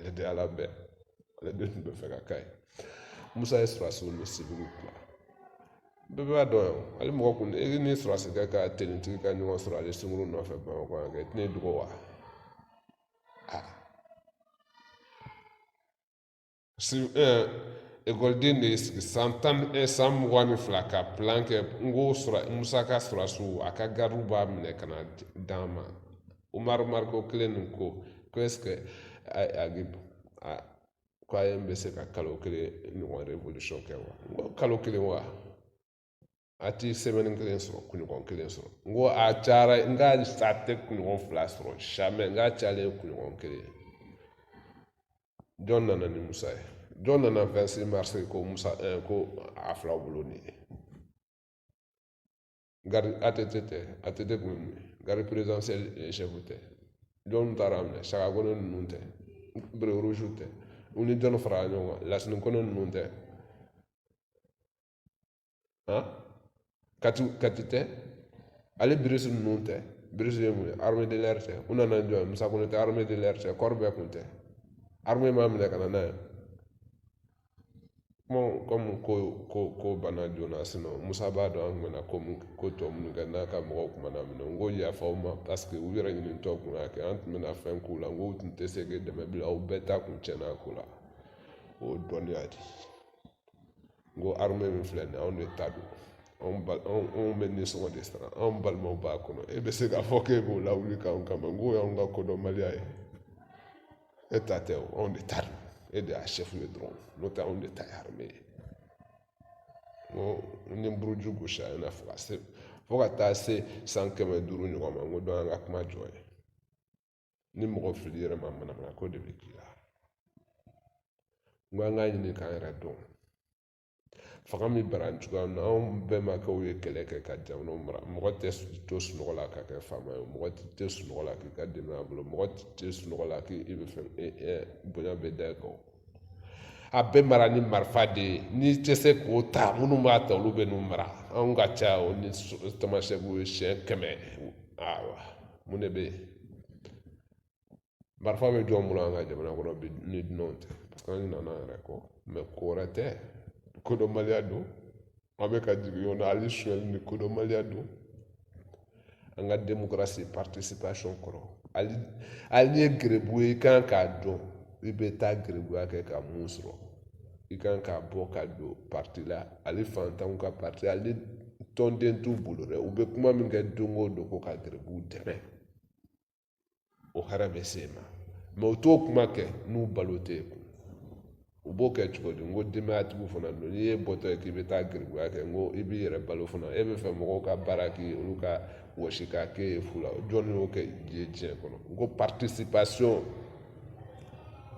ale de y'ala bɛɛ ale de tun bɛ fɛ ka k'a ye Musa ye sɔrɔdasiw ni civiliw kila bɛɛ b'a dɔn yan hali mɔgɔ kun e ni sɔrɔdasikɛ ka tenitigi ka ɲɔgɔn sɔrɔ ale sunkuru nɔfɛ Bamakɔ yan kɛ i tɛna dogo wa ekɔliden de ye sigi san 22 ka plan kɛ n ko Musa ka sɔrɔdasiw a ka garidiw b'a minɛ ka na d'an ma Umaru Mariko kelen nin ko est-ce que ko a ye n bɛ se ka kalo kelen ɲɔgɔn révolution kɛ wa n ko kalo kelen wa a ti semaine kelen sɔrɔ kunɲɔgɔn kelen sɔrɔ n ko a cayara n ka a tɛ kunɲɔgɔn 2 sɔrɔ jamais n k'a cayalen kunɲɔgɔn kelen jɔn nana ni Musa ye jɔn nana 26 mars ko Musa ko a filaw bolo nin ye ATT tɛ kun ye mun ye garde présidentielle chef tɛ jɔn taara minɛ Saka Kone ninnu tɛ Bere Rouge tɛ u ni jɔn farala ɲɔgɔn kan Lasini Kone ninnu tɛ Kati tɛ ale Birisi ninnu tɛ Birisi ye mun ye armée de l'air tɛ u nana jɔn ye Musa Kone tɛ armée de l'air tɛ kɔri bɛɛ kun tɛ armée m'a minɛ ka na n'a ye comme ko bana joona sinon Musa b'a dɔn an tun bɛna ko tɔ minnu kɛ n'a ka mɔgɔw tun mana minɛ n ko yafa u ma parce que u yɛrɛ ɲinitɔ kun y'a kɛ an tun bɛna fɛn k'u la n ko u tun tɛ se k'e dɛmɛ bilen aw bɛɛ ta kun tiɲɛna a ko la o ye dɔnniya de n ko armée min filɛ nin ye anw de ta don anw bɛ nisɔngɔ de sara anw balimaw b'a kɔnɔ e bɛ se k'a fɔ k'e b'o lawuli k'anw kama n ko y'anw ka kodɔnbaliya ye e ta tɛ o anw de ta don e de y'a chef ye dɔrɔn n'o tɛ anw de ta ye armée ye n ko ni buruju gosi a ɲɛna fo ka taa se 150 ɲɔgɔn ma n ko dɔn an ka kuma jɔ ye ni mɔgɔ fili yɛrɛ ma manamana ko de bɛ k'i la n ko an k'a ɲini k'an yɛrɛ dɔn fanga min bara cogoya min na anw bɛnbakɛw ye kɛlɛ kɛ ka jamanaw mara mɔgɔ tɛ to sunɔgɔ la ka kɛ faama ye mɔgɔ tɛ sunɔgɔ la k'i ka denbaya bolo mɔgɔ tɛ sunɔgɔ la k'i bɛ fɛn bonya bɛ da i kan a bɛɛ mara ni marifa de ye n'i tɛ se k'o ta minnu b'a ta olu bɛ n'u mara anw ka ca o ni tamasɛkiw ye siɲɛ 100 mun de bɛ yen marifa bɛ jɔn bolo an ka jamana kɔnɔ bi ni dunanw tɛ parce que an ɲinɛna an yɛrɛ kɔ mais ko wɛrɛ tɛ kodɔnbaliya don an bɛ ka jigin ɲɔgɔn na hali sonyɛli ni kodɔnbaliya don an ka démocratie participation kɔrɔ hali ni ye gɛrɛbu ye i kan k'a dɔn i bɛ taa gɛrɛbuya kɛ ka mun sɔrɔ i kan k'a bɔ ka don parti la ale fantanw ka parti ale tɔnden t'u bolo dɛ u bɛ kuma min kɛ don o don ko ka garibuw dɛmɛ o hɛrɛ bɛ se ma mɛ u t'o kuma kɛ n'u balo tɛ kun u b'o kɛ cogo di n ko denbayatigiw fana don n'i ye bɔtɔ ye k'i bɛ taa garibuya kɛ n ko i b'i yɛrɛ balo fana e bɛ fɛ mɔgɔw ka baara k'i ye olu ka wɔsi k'a k'e ye fu la jɔnni y'o kɛ diɲɛ kɔnɔ n ko participation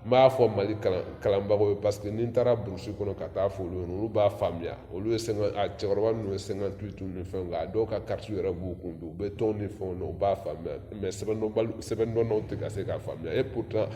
n b'a fɔ mali kalanbagaw ye parce que ni n taara burusi kɔnɔ ka taa fɔ olu ɲɛna olu b'a faamuya olu ye a cɛkɔrɔba ninnu ye 58 ni fɛnw nka a dɔw ka carte yɛrɛ b'u kun bi u bɛ tɔn ni fɛnw na u b'a faamuya mais sɛbɛndɔnnaw tɛ ka se k'a faamuya et pourtant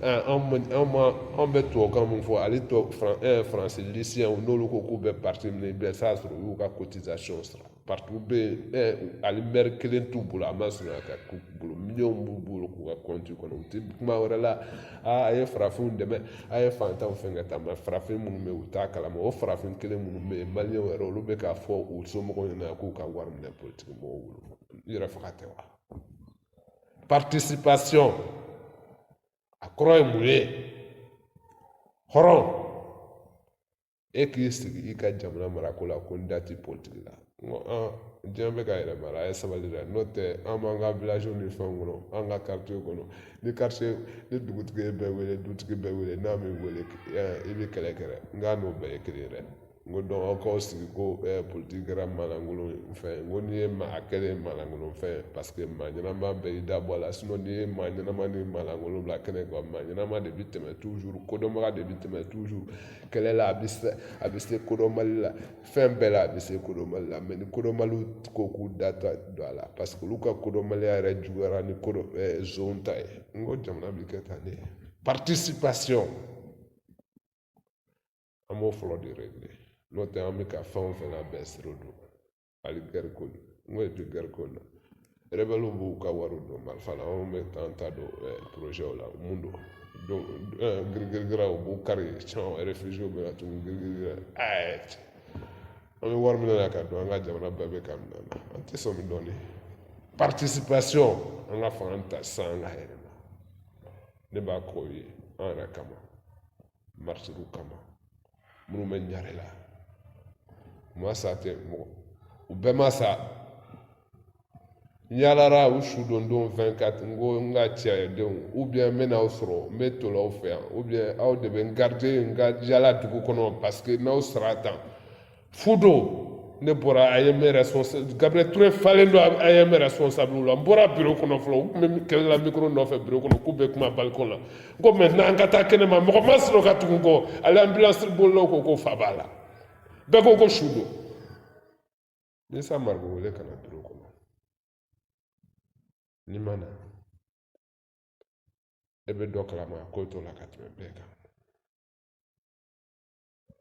anw bɛ tubabukan min fɔ ale faransi lisiyɛnw n'olu ko k'u bɛ parti minɛ i bɛ s'a sɔrɔ u y'u ka cotisation sara partout bɛ yen hali maire kelen t'u bolo a ma sɔrɔ ka k'u bolo miliyɔn b'u bolo k'u ka compte kɔnɔ u tɛ kuma wɛrɛ la a ye farafinw dɛmɛ a ye fantanw fɛn ka taa mɛ farafin minnu bɛ yen u t'a kalama o farafin kelen minnu bɛ yen maliyɛnw yɛrɛ olu bɛ k'a fɔ u somɔgɔw ɲɛna k'u ka wari minɛ politiki mɔgɔw bolo yɛrɛ faga tɛ wa participation a kɔrɔ ye mun ye hɔrɔn e k'i sigi i ka jamana marako la ko n da ti politiki la n ko diɲɛ bɛ ka yɛlɛma mara a ye sabali dɛ n'o tɛ an b'an ka village ni fɛnw kɔnɔ an ka quartier kɔnɔ ni quartier ni dugutigi ye bɛɛ wele dutigi bɛɛ wele n'a m'i wele i bɛ kɛlɛ kɛ n k'a n'o bɛɛ ye kelen ye dɛ n ko donc aw k'aw sigi ko politiki kɛra maalankolon fɛn n ko n'i ye maa kɛlen maalankolon fɛn parce que maa ɲɛnama bɛɛ y'i da bɔ a la sinon n'i ye maa ɲɛnama ni maalankolon bila kɛnɛ kan maa ɲɛnama de bɛ tɛmɛ toujours kodɔnbaga de bɛ tɛmɛ toujours kɛlɛ la a bɛ se kodɔnbali la fɛn bɛɛ la a bɛ se kodɔnbali la mais ni kodɔnbaliw ko k'u da don a la parce que olu ka kodɔnbaliya yɛrɛ juguyara ni zone ta ye n ko jamana bɛ kɛ tan de participation an b'o fɔlɔ de régler n'o tɛ an bɛ ka fɛn o fɛn labɛn siro don hali gɛri ko n ko epi gɛri ko na rebɛliw b'u ka wariw don marifa la anw bɛ taa an ta don projet la mun don donc girigirigiraw u b'u kari caman réfugiés bɛ na tuguni girigirigira an bɛ wari minɛ na ka don an ka jamana bɛɛ bɛ ka minɛ na an tɛ sɔn min dɔɔni participation an ka fanga ta sisan an ka yɛlɛma ne b'a kɔ ye an yɛrɛ kama marisiw kama minnu bɛ ɲare la ma sa tɛ mɔgɔ u bɛɛ ma sa n yalara u su don 24 n ko n ka cɛdenw ou bien n bɛ n'aw sɔrɔ n bɛ tolo aw fɛ yan ou bien aw de bɛ n garder n ka yala dugu kɔnɔ parce que n'aw sara tan fu don ne bɔra AEM responsable Gabriel Touré falen don AEM responsable la n bɔra bureau kɔnɔ fɔlɔ u tun bɛ kɛlɛ la micro nɔfɛ bureau kɔnɔ k'u bɛ kuma balcon la n ko maintenant an ka taa kɛnɛma mɔgɔ ma sɔrɔ ka tugu n kɔ ale ambulance bolilaw ko ko fa b'a la bɛɛ ko ko su don ni sa marigo wele ka na bureau kɔnɔ ni ma na e bɛ dɔ kalama a ko t'o la ka tɛmɛ bɛɛ kan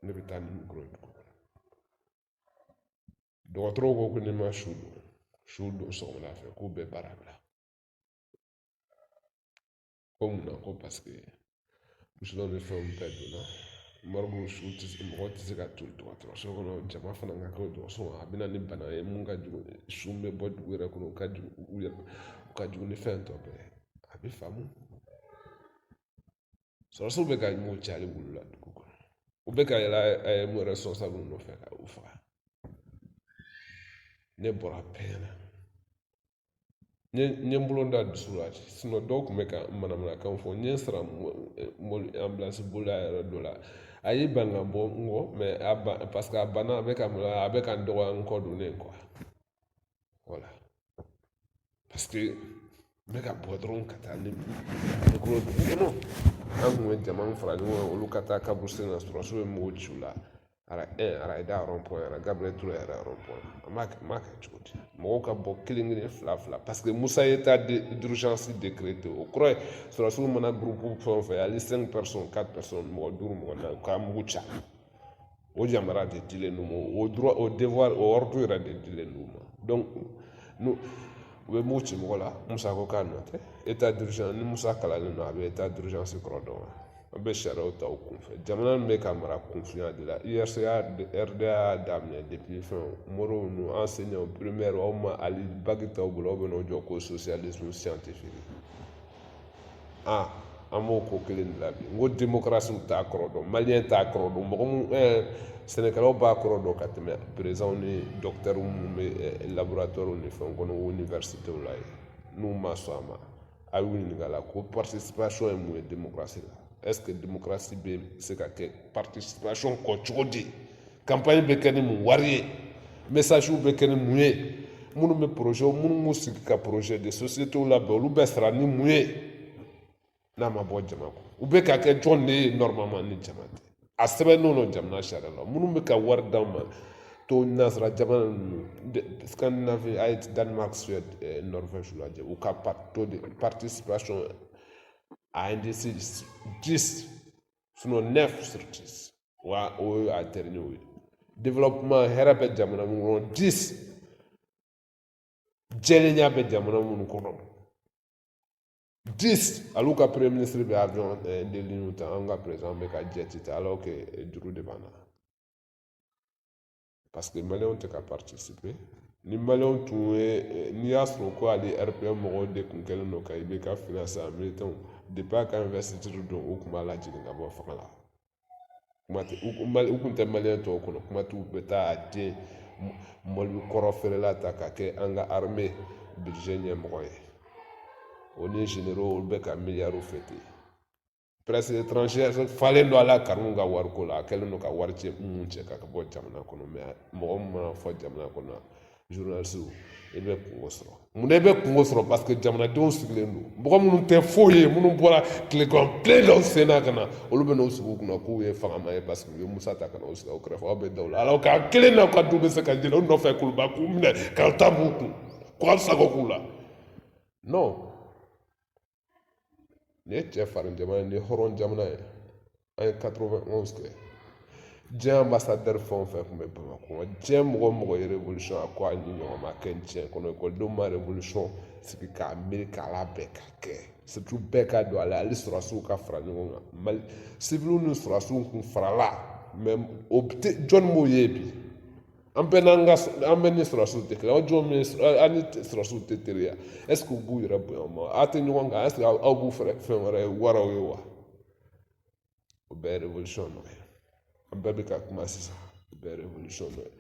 ne bɛ taa ni micro ye dugu kɔnɔ dɔgɔtɔrɔw ko ko ni ma su don sɔgɔmada fɛ k'u bɛ baara bila ko mun na ko parce que musow ni fɛnw bɛɛ donna marigow su mɔgɔ tɛ se ka to dɔgɔtɔrɔso kɔnɔ jama fana ka kɛ dɔgɔtɔrɔso a bɛ na ni bana ye mun ka jugu su bɛ bɔ dugu yɛrɛ kɔnɔ u ka jugu ni fɛn tɔ bɛɛ a bɛ faamu sɔrɔsiw bɛ ka ɲumanw cari wulu la dugu kɔnɔ u bɛ ka yɛlɛ AEM responsable nɔfɛ ka u faga ne bɔra bɛɛ na n ye n bolo da dusu la sinon dɔw tun bɛ ka manamanakan fɔ n ye sara ambulance bolila yɛrɛ dɔ la a y'i ban ka bɔ n kɔ mais parce que a banna a bɛ ka n dɔgɔya n kɔ donnen quoi voilà parce que n bɛ ka bɔ dɔrɔn ka taa ni micro dugu kɔnɔ an tun bɛ jama fara ɲɔgɔn kan olu ka taa kaburusen na sɔrɔsiw ye mɔgɔw ci u la arayida rond-point yɛrɛ Gabriel Touré yɛrɛ rond-point a m'a kɛ cogo di mɔgɔw ka bɔ kelen kelen fila fila parce que Musa ye état d'urgence décrété o kɔrɔ ye sɔrɔsiw mana groupe fɛn o fɛn hali 5 personnes 4 personnes mɔgɔ 5 mɔgɔ 4 k'a mugu ca o yamaruya de dilen n'u ma o droit o devoir o ordre yɛrɛ de dilen n'u ma donc u bɛ mugu ci mɔgɔ la Musa ko k'a nɔ tɛ état d'urgence ni Musa kalannen don a bɛ état d'urgence kɔrɔ dɔn wa an bɛ sariyaw ta o kun fɛ jamana min bɛ ka mara kunfinya de la IRC RDA y'a daminɛ depuis fɛn Moriw n'u enseignants primaire aw ma hali bac t'aw bolo aw bɛ n'aw jɔ ko socialisme scientifique amo ko kelen labi ngo démocratie ta krodo malien ta krodo mo sénégal ba krodo katme président ni docteur mu laboratoire ni fon kono université ulay nous ma sama awini ngala ko participation et mu démocratie est-ce que démocratie be c'est que participation ko chodi campagne be kani mu wari message be kani mu munu me projet munu musiki ka projet de société la be lu be sra ni mu n'a ma bɔ jama ko u bɛ ka kɛ jɔn de ye normalement ni jama tɛ a sɛbɛn n'o jamana sariya la minnu bɛ ka wari d'aw ma to nasara jamana ninnu Scandinavie a ye Danemark Suède Norvège lajɛ u ka taux de participation a indice 10 sinon 9 sur 10 wa o ye a dernier o ye développement hɛrɛ bɛ jamana minnu kɔnɔ 10 jɛlenya bɛ jamana minnu kɔnɔ 10 alors que premier ministre be avion de ligne ta anga président be ka jet alors que duru de bana parce que malien te ka participer ni malien tu ni asro ko ali RPM mo de kun kelen no ka ibe ka finance militant de pas ka investiture do o kuma la jini nga bo fakala kuma te u kun te malien to ko kuma tu beta ate mo koro fere la ta ka ke anga armée budget nye mo on est généraux olu bɛ ka miliyariw fêter presse étrangère falen do ala kanu ka wariko la a kɛlen do ka wari cɛ mun cɛ ka bɔ jamana kɔnɔ mais mɔgɔ min mana fɔ jamana kɔnɔ journaliste i bɛ kungo sɔrɔ mun de bɛ kungo sɔrɔ parce que jamanadenw sigilen do mɔgɔ minnu tɛ foyi ye minnu bɔra tilegan plein dɔw sen na ka na olu bɛ n'u sigi u kunna k'u ye fangama ye parce que u ye musa ta ka na u sigi aw kɛrɛfɛ aw bɛ da u la alors k'a kelen na ka du bɛ se ka jeli u nɔfɛ kuluba k'u minɛ k'aw ta b'u kun k'aw sago k'u la non. Ne cɛ farin jamana ni hɔrɔn jamana ye an ye 91 kɛ diɲɛ ambassadeur fɛn o fɛn tun bɛ Bamakɔ diɲɛ mɔgɔ mɔgɔ ye révolution a ko a ni ɲɔgɔn ma kɛ diɲɛ kɔnɔ ekɔlidenw ma révolution sigi k'a miiri k'a labɛn ka kɛ surtout bɛɛ ka don a la hali sɔrɔdasiw ka fara ɲɔgɔn kan mali civiliw ni sɔrɔdasiw kun farala mais o tɛ jɔnni m'o ye bi an bɛɛ an bɛ ni sɔrɔdasiw tɛ kelen aw jɔn min an ni sɔrɔdasiw tɛ teriya est ce que u b'u yɛrɛ bonya ma aw tɛ ɲɔgɔn kan est ce que aw b'u fɛn wɛrɛ ye waraw ye wa o bɛɛ ye révolution nɔ ye an bɛɛ bɛ ka kuma sisan o bɛɛ ye révolution nɔ ye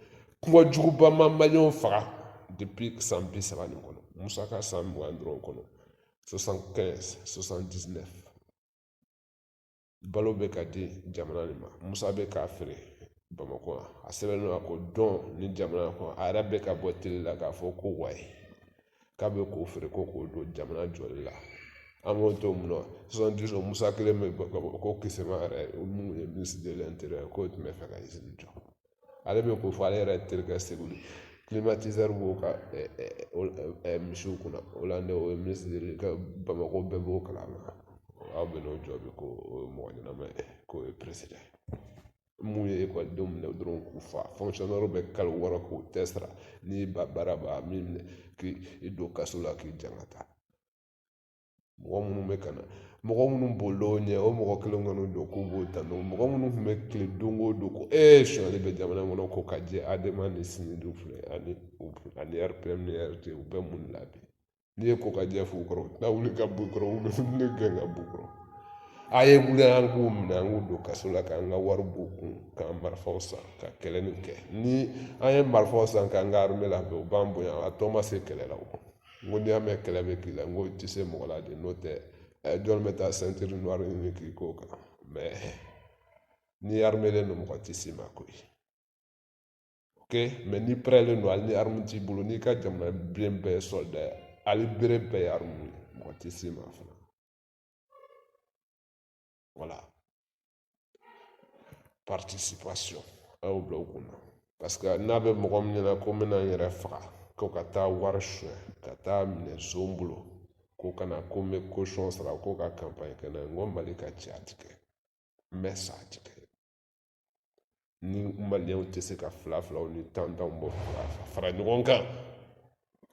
kuma juguba ma maliyɛnw faga depuis san 30 nin kɔnɔ musa ka san 20 dɔrɔn kɔnɔ 75 79 balo bɛ ka di jamana nin ma musa bɛ k'a feere Bamakɔ a sɛbɛnnen a ko dɔn ni jamana kɔnɔ a yɛrɛ bɛ ka bɔ tele la k'a fɔ ko wayi k'a bɛ k'o feere ko k'o don jamana jɔli la an b'o to mun na 70 musa kelen bɛ ko kisɛma yɛrɛ mun ye ministre de l'intérieur k'o tun bɛ fɛ ka usine jɔ ale bɛ ko fɔ ale yɛrɛ terikɛ segu climatiseur b'o ka misiw kunna o la ne o ye ministre ka Bamakɔ bɛɛ b'o kalama aw bɛ n'o jɔ bi ko o ye mɔgɔ ɲɛnama ye k'o ye président mun ye ekɔlidenw minɛ dɔrɔn k'u fa fonctionnaire bɛ kalo 6 k'u tɛ sara n'i ba baara b'a min minɛ k'i don kaso la k'i janga ta mɔgɔ minnu bɛ ka na mɔgɔ minnu bolil'o ɲɛ o mɔgɔ kelen kɔni don k'u b'o ta mɔgɔ minnu tun bɛ tile don o don ko sonyali bɛ jamana kɔnɔ ko ka jɛ adama ni sinidu filɛ ani RPM ni RT u bɛ mun la bi n'i ye ko ka jɛ f'u kɔrɔ n'a wuli ka b'u kɔrɔ u bɛ ne gɛn ka b'u kɔrɔ a ye wuli an k'u minɛ an k'u don kaso la k'an ka wari b'u kun k'an marifaw san ka kɛlɛ nin kɛ ni an ye marifaw san k'an ka armée labɛn u b'an bonya a tɔ ma se kɛlɛ la o n ko n'i y'a mɛn kɛlɛ bɛ k'i la n ko tɛ se mɔgɔ la de n'o tɛ jɔn bɛ taa ceinture noire ɲini k'i k'o kan mais n'i armelen don mɔgɔ tɛ s'i ma koyi ok mais n'i prêtlen don hali ni arme t'i bolo n'i ka jamana den bɛɛ ye soldat ye hali bere bɛɛ ye arme ye mɔgɔ tɛ s'i ma fana voilà participation a y'o bila u kunna parce que n'a bɛ mɔgɔ min ɲɛna ko n bɛna n yɛrɛ faga ko ka taa wari suɲɛ ka taa minɛ zon bolo ko kana ko n bɛ caution sara ko ka campagne kɛ n'a ye n ko mali ka ci a ti kɛ n bɛ sa a ti kɛ ni maliyɛnw tɛ se ka filaw ni tantanw bɔ fara ɲɔgɔn kan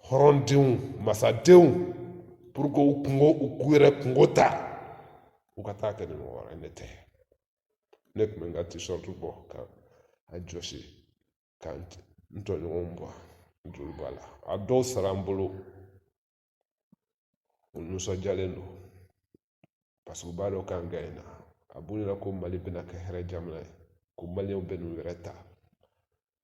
hɔrɔndenw masadenw pour que u k'u yɛrɛ kungo ta u ka taa kɛ ni mɔgɔ wɛrɛ ne tɛ ne tun bɛ n ka t-shirt bɔ ka a jɔsi ka n tɔɲɔgɔnw bɔ joli b'a la a dɔw sara n bolo u nisɔndiyalen don parce que u b'a dɔn k'an gagnera a bunila ko Mali bɛna kɛ hɛrɛ jamana ye ko maliyɛnw bɛ n'u yɛrɛ ta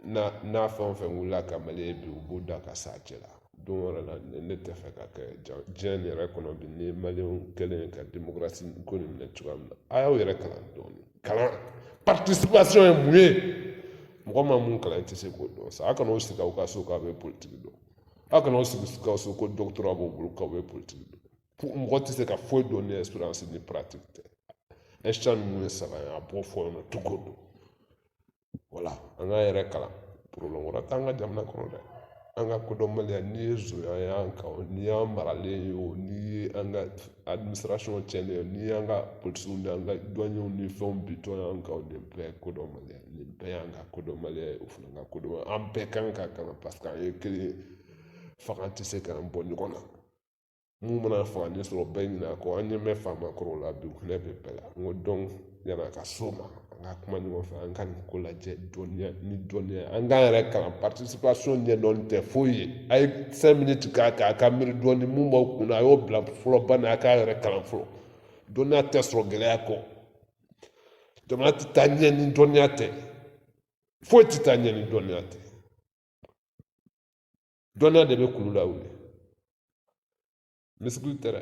n'a fɛn o fɛn wulila ka Mali ye bi u b'u da ka s'a cɛ la don wɛrɛ la ne tɛ fɛ ka kɛ diɲɛ nin yɛrɛ kɔnɔ bi ni maliyɛnw kɛlen ka démocratie ko nin minɛ cogoya min na a y'aw yɛrɛ kalan dɔɔni kalan participation ye mun ye mɔgɔ ma mun kalan tɛ se k'o dɔn sa a kana o sigi aw ka so k'aw bɛ politiki dɔn aw kana o sigi k'aw so ko doctorat b'o bolo k'aw bɛ politiki dɔn mɔgɔ tɛ se ka foyi dɔn ni expérience ni pratique tɛ instant ninnu ye saba ye a b'o fɔ yen nɔ cogo don voilà an k'an yɛrɛ kalan problème wɛrɛ t'an ka jamana kɔnɔ dɛ an ka kodɔnbaliya n'i ye zonya y'an kan n'i y'an maralen ye o n'i ye an ka administration tiɲɛnen ye n'i y'an ka politiciens ni an ka douaniers ni fɛnw bitɔ y'an kan nin bɛɛ ye kodɔnbaliya nin bɛɛ y'an ka kodɔnbaliya ye o fana ka kodɔnbaliya an bɛɛ kan ka kalan parce que an ye kelen ye fanga tɛ se k'an bɔ ɲɔgɔn na mun mana fanga sɔrɔ bɛɛ ɲinɛ a kɔ an ɲɛ mɛn faama kɔrɔ la bi hinɛ bɛ bɛɛ la n ko donc yan'a ka s'o ma an ka kuma ɲɔgɔn fɛ an ka nin ko lajɛ dɔnniya ni dɔnniya an k'an yɛrɛ kalan participation ɲɛdɔnni tɛ foyi ye a ye 5 minutes k'a kan a ka miiri dɔɔni mun b'aw kunna a y'o bila fɔlɔ bani a k'a yɛrɛ kalan fɔlɔ dɔnniya tɛ sɔrɔ gɛlɛya kɔ jamana tɛ taa ɲɛ ni dɔnniya tɛ foyi tɛ taa ɲɛ ni dɔnniya tɛ dɔnniya de bɛ kulu lawuli misikili tɛ dɛ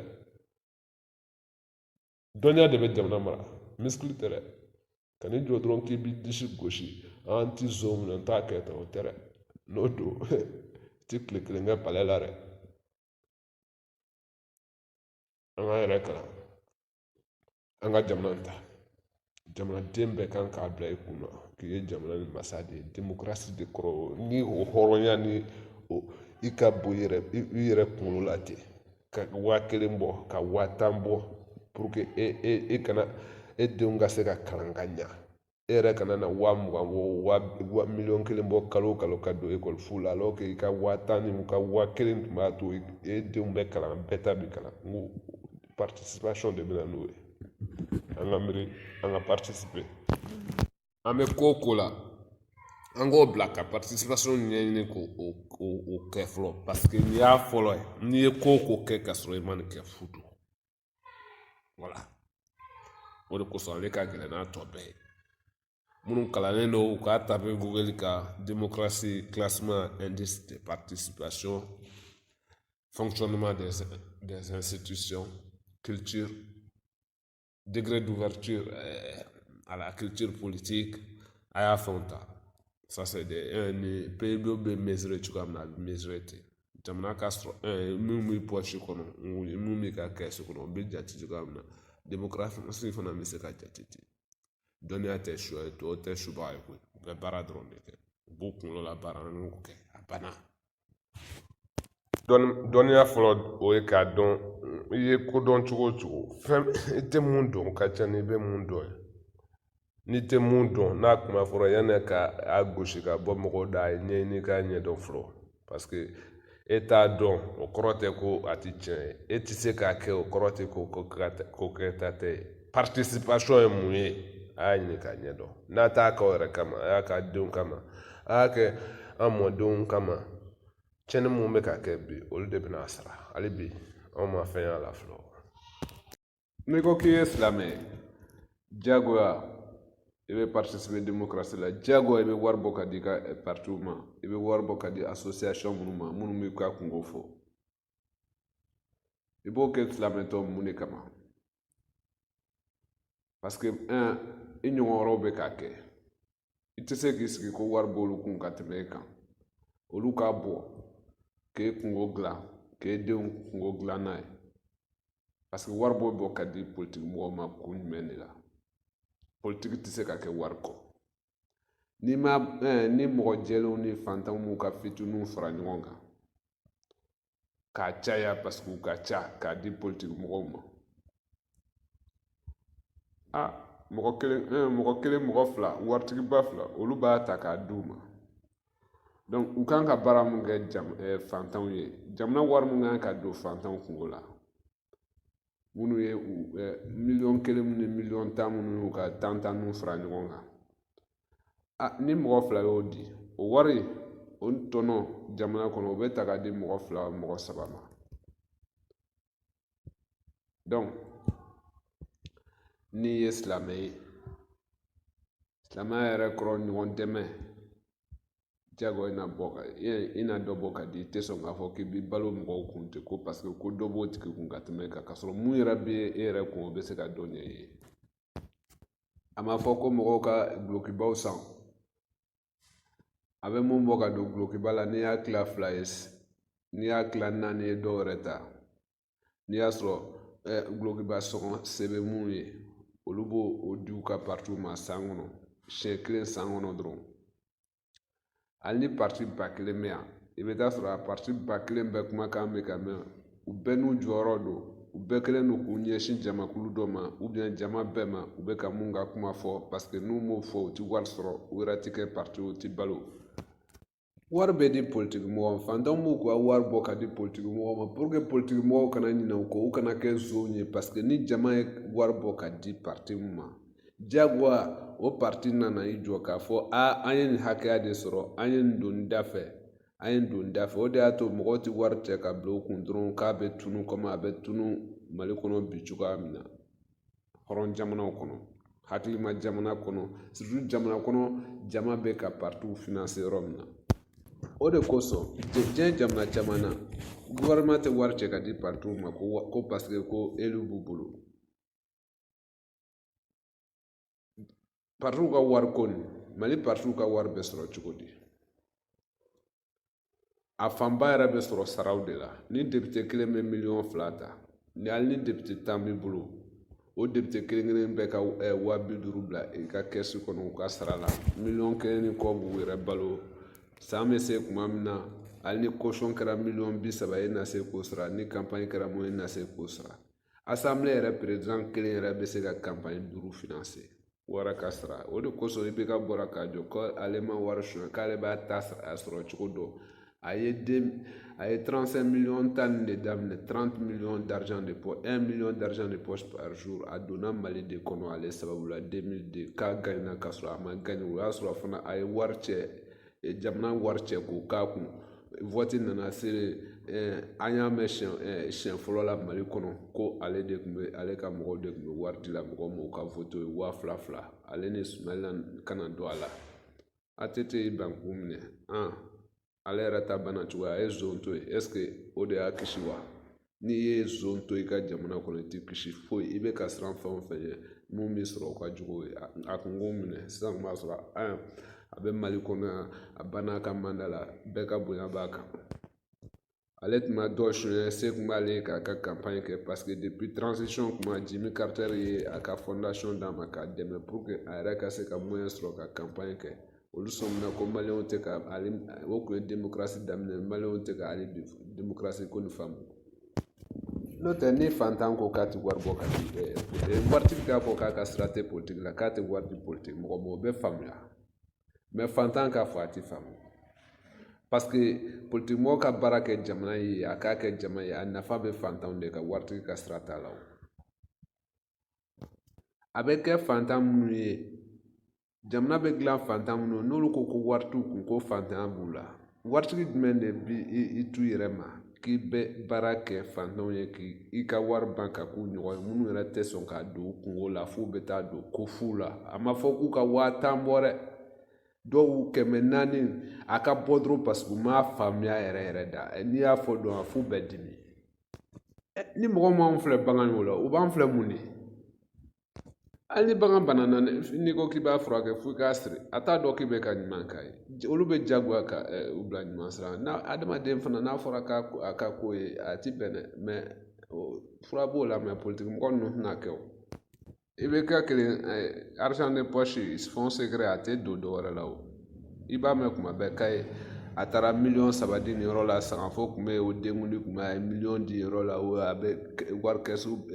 dɔnniya de bɛ jamana mara misikili tɛ dɛ ka n'i jɔ dɔrɔn k'i b'i disi gosi an ti zon minɛ n t'a kɛ tan o tɛ dɛ n'o don ti tile kelen kɛ palɛ la dɛ an k'an yɛrɛ kalan an ka jamana ta jamanaden bɛɛ kan k'a bila i kun na k'i ye jamana ni masa de ye démocratie de kɔrɔ ni o hɔrɔnya ni i ka bɔ i yɛrɛ kunkolo la ten ka 1000 bɔ ka 1010 bɔ pour que e kana e denw ka se ka kalan ka ɲa e yɛrɛ kana na 20,000 bɔ 1,000,000 bɔ kalo o kalo ka don école fu la alors que i ka 10,000 ni ka 1000 tun b'a to e denw bɛ kalan bɛɛ ta bi kalan n ko participation de bɛna n'o ye an ka miiri an ka participer an bɛ ko o ko la an k'o bila ka participation ɲɛɲini k'o kɛ fɔlɔ parce que n'i y'a fɔlɔ ye n'i ye ko o ko kɛ ka sɔrɔ i ma nin kɛ fu don voilà o de kosɔn ale ka gɛlɛn n'a tɔ bɛɛ ye minnu kalannen don u k'a tape google ka démocratie classement indice de participation fonctionnement des institutions culture degré d'ouverture à la culture politique a y'a fɛnw ta ça c'est des ni PIB bɛ mesurer cogoya min na a bɛ mesurer ten jamana ka sɔrɔ min bɛ poche kɔnɔ min bɛ ka caisse kɔnɔ o bɛ jate cogoya min na démocratie fana bɛ se ka jate ten dɔnniya tɛ su ye tɔw tɛ subaga ye koyi u bɛ baara dɔrɔn de kɛ u b'u kunkolo la baara n'u kɛ a banna dɔnniya fɔlɔ o ye k'a dɔn i ye ko dɔn cogo o cogo fɛn i tɛ mun dɔn ka ca n'i bɛ mun dɔn ye n'i tɛ mun dɔn n'a kuma fɔra yanni ka a gosi ka bɔ mɔgɔw da a ye ɲɛɲini k'a ɲɛdɔn fɔlɔ parce que e t'a dɔn o kɔrɔ tɛ ko a tɛ tiɲɛ ye e tɛ se k'a kɛ o kɔrɔ tɛ ko kɛta tɛ ye participation ye mun ye a y'a ɲini k'a ɲɛdɔn n'a t'a k'aw yɛrɛ kama a y'a k'a denw kama a y'a kɛ an mɔdenw kama tiɲɛni mun bɛ ka kɛ bi olu de bɛna a sara hali bi anw ma fɛn y'a la fɔlɔ n'i ko k'i ye silamɛ ye diyagoya i bɛ participer démocratie la diyagoya i bɛ wari bɔ ka di i ka partiw ma i bɛ wari bɔ ka di association minnu ma minnu b'i ka kungo fɔ i b'o kɛ silamɛtɔ mun de kama parce que i ɲɔgɔn wɛrɛw bɛ k'a kɛ i tɛ se k'i sigi ko wari b'olu kun ka tɛmɛ e kan olu k'a bɔ k'e kungo dilan k'e denw kungo dilan n'a ye parce que wari b'o bɔ ka di politiki mɔgɔw ma kun jumɛn de la politiki tɛ se ka kɛ wari kɔ ni mɔgɔ jɛlenw ni fantanw m'u ka fitininw fara ɲɔgɔn kan k'a caya parce que u ka ca k'a di politiki mɔgɔw ma mɔgɔ kelen mɔgɔ fila waritigiba fila olu b'a ta k'a d'u ma donc u kan ka baara mun kɛ fantanw ye jamana wari mun kan ka don fantanw kungo la minnu ye 1,000,000 ni 1,10,000,000 minnu y'u ka tan fara ɲɔgɔn kan ni mɔgɔ fila y'o di o wari o tɔnɔ jamana kɔnɔ o bɛ ta k'a di mɔgɔ fila mɔgɔ saba ma donc n'i ye silamɛ ye silamɛya yɛrɛ kɔrɔ ɲɔgɔn dɛmɛ jago ina dɔ bɔ ka di i tɛ sɔn k'a fɔ k'i b'i balo mɔgɔw kun ten ko parce que ko dɔ b'o tigi kun ka tɛmɛ kan k'a sɔrɔ mun yɛrɛ bɛ e yɛrɛ kun o bɛ se ka dɔ ɲɛ i ye a ma fɔ ko mɔgɔw ka dulokibaw san a bɛ mun bɔ ka don dulokiba la n'i y'a tila 2 ye n'i y'a tila 4 ye dɔw yɛrɛ ta n'i y'a sɔrɔ dulokiba sɔngɔ se bɛ mun ye olu b'o di u ka partiw ma san kɔnɔ siɲɛ 1 san kɔnɔ dɔrɔn hali ni parti 1000 bɛ yan i bɛ taa sɔrɔ a parti 1000 bɛɛ kumakan bɛ ka mɛn u bɛɛ n'u jɔyɔrɔ don u bɛɛ kɛlen don k'u ɲɛsin jamakulu dɔ ma jama bɛɛ ma u bɛ ka mun ka kuma fɔ parce que n'u m'o fɔ u ti wari sɔrɔ u yɛrɛ ti kɛ parti u ti balo wari bɛ di politiki mɔgɔw ma fantanw b'u ka wari bɔ ka di politiki mɔgɔw ma pour que politiki mɔgɔw kana ɲinɛ u kɔ u kana kɛ zonw ye parce que ni jama ye wari bɔ ka di parti min ma jagoya o parti nana i jɔ k'a fɔ an ye nin hakɛya de sɔrɔ an ye nin don nin da fɛ o de y'a to mɔgɔw ti wari cɛ ka bila u kun dɔrɔn k'a bɛ tunu komi a bɛ tunu mali kɔnɔ bi cogoya min na hɔrɔn jamanaw kɔnɔ hakilima jamana kɔnɔ surtout jamana kɔnɔ jama bɛ ka partiw financer yɔrɔ min na o de kosɔn diɲɛ jamana caman na gouvernement tɛ wari cɛ ka di partiw ma ko parce que ko élu b'u bolo partiw ka wari ko nin mali partiw ka wari bɛ sɔrɔ cogo di a fanba yɛrɛ bɛ sɔrɔ saraw de la ni député kelen bɛ $1,000,000 ta hali ni député 10 b'i bolo o député kelen bɛ ka 50,000 bila i ka kɛsu kɔnɔ u ka sara la $1,000,000 ni kɔ b'u yɛrɛ balo san bɛ se tuma min na hali ni caution kɛra $30,000 e na se k'o sara ni campagne kɛra mun e na se k'o sara assemblée yɛrɛ président kelen yɛrɛ bɛ se ka campagne 5 financer wara ka sara o de kosɔn i bɛ ka bɔra k'a jɔ ko ale ma wari suɲɛ k'ale b'a ta sɔrɔ cogo dɔ a ye 35 millions ta nin de daminɛ 30 millions d'argent de poche 1 million d'argent de poche par jour a donna mali de kɔnɔ ale sababu la 2002 k'a gagnera k'a sɔrɔ a ma gagné o y'a sɔrɔ fana a ye wari cɛ jamana wari cɛ k'o k'a kun vote nana se an y'a mɛn siɲɛ fɔlɔ la mali kɔnɔ ko ale ka mɔgɔw de tun bɛ wari di la mɔgɔw ma u ka vote ye 2,000 ale ni Sumayila kana don a la ATT ye banku minɛ ale yɛrɛ ta bana cogoya a ye zon to yen est ce que o de y'a kisi wa n'i ye zon to i ka jamana kɔnɔ i ti kisi foyi i bɛ ka siran fɛn o fɛn ye mun b'i sɔrɔ o ka jugu ye a kun k'o minɛ sisan b'a sɔrɔ a bɛ mali kɔnɔ yan a banna a ka manda la bɛɛ ka bonya b'a kan ale tun ma dɔ suɲɛ se tun b'ale ye k'a ka campagne kɛ parce que depuis transition kuma Jimmy Carter ye a ka fondation d'a ma k'a dɛmɛ pour que a yɛrɛ ka se ka moyen sɔrɔ ka campagne kɛ olu sɔmina ko maliyɛnw tɛ ka o tun ye démocratie daminɛ maliyɛnw tɛ ka hali bi démocratie ko nin faamu n'o tɛ ni fantan ko k'a tɛ wari bɔ ka di waritigi k'a fɔ k'a ka sira tɛ politique la k'a tɛ wari di politique mɔgɔ ma o bɛ faamuya mais fantan k'a fɔ a tɛ faamu parce que politique mɔgɔ ka baara kɛ jamana ye a k'a kɛ jama ye a nafa bɛ fantanw de ka waritigi ka sira t'a la a bɛ kɛ fantan minnu ye jamana bɛ dilan fantan minnu n'olu ko ko wari t'u kun ko fantanya b'u la waritigi jumɛn de bi i t'u yɛrɛ ma k'i bɛ baara kɛ fantanw ye k'i ka wari ban ka k'u ɲɔgɔn ye minnu yɛrɛ tɛ sɔn k'a don u kungo la f'u bɛ taa don ko fu la a ma fɔ k'u ka 10,000 bɔ dɛ dɔw 400 a ka bɔ dɔrɔn parce que u m'a faamuya yɛrɛ da n'i y'a fɔ dɔn a f'u bɛɛ dimi ni mɔgɔ m'anw filɛ bagan y'o la u b'an filɛ mun de hali ni bagan banana n'i ko k'i b'a furakɛ fo i k'a siri a t'a dɔn k'i bɛ ka ɲuman k'a ye olu bɛ jagoya ka u bila ɲuman sira n'a adamaden fana n'a fɔra k'a ka ko ye a ti bɛn dɛ mais fura b'o la mais politique mɔgɔ ninnu tɛna kɛ o i bɛ kɛ kelen argent de poche fond secret a tɛ don dɔwɛrɛ la o i b'a mɛn kuma bɛɛ k'a ye a taara $3,000,000 di nin yɔrɔ la sangafo tun bɛ yen o denkundi tun bɛ yen $1,000,000 di yɔrɔ la o a bɛ wari kɛsu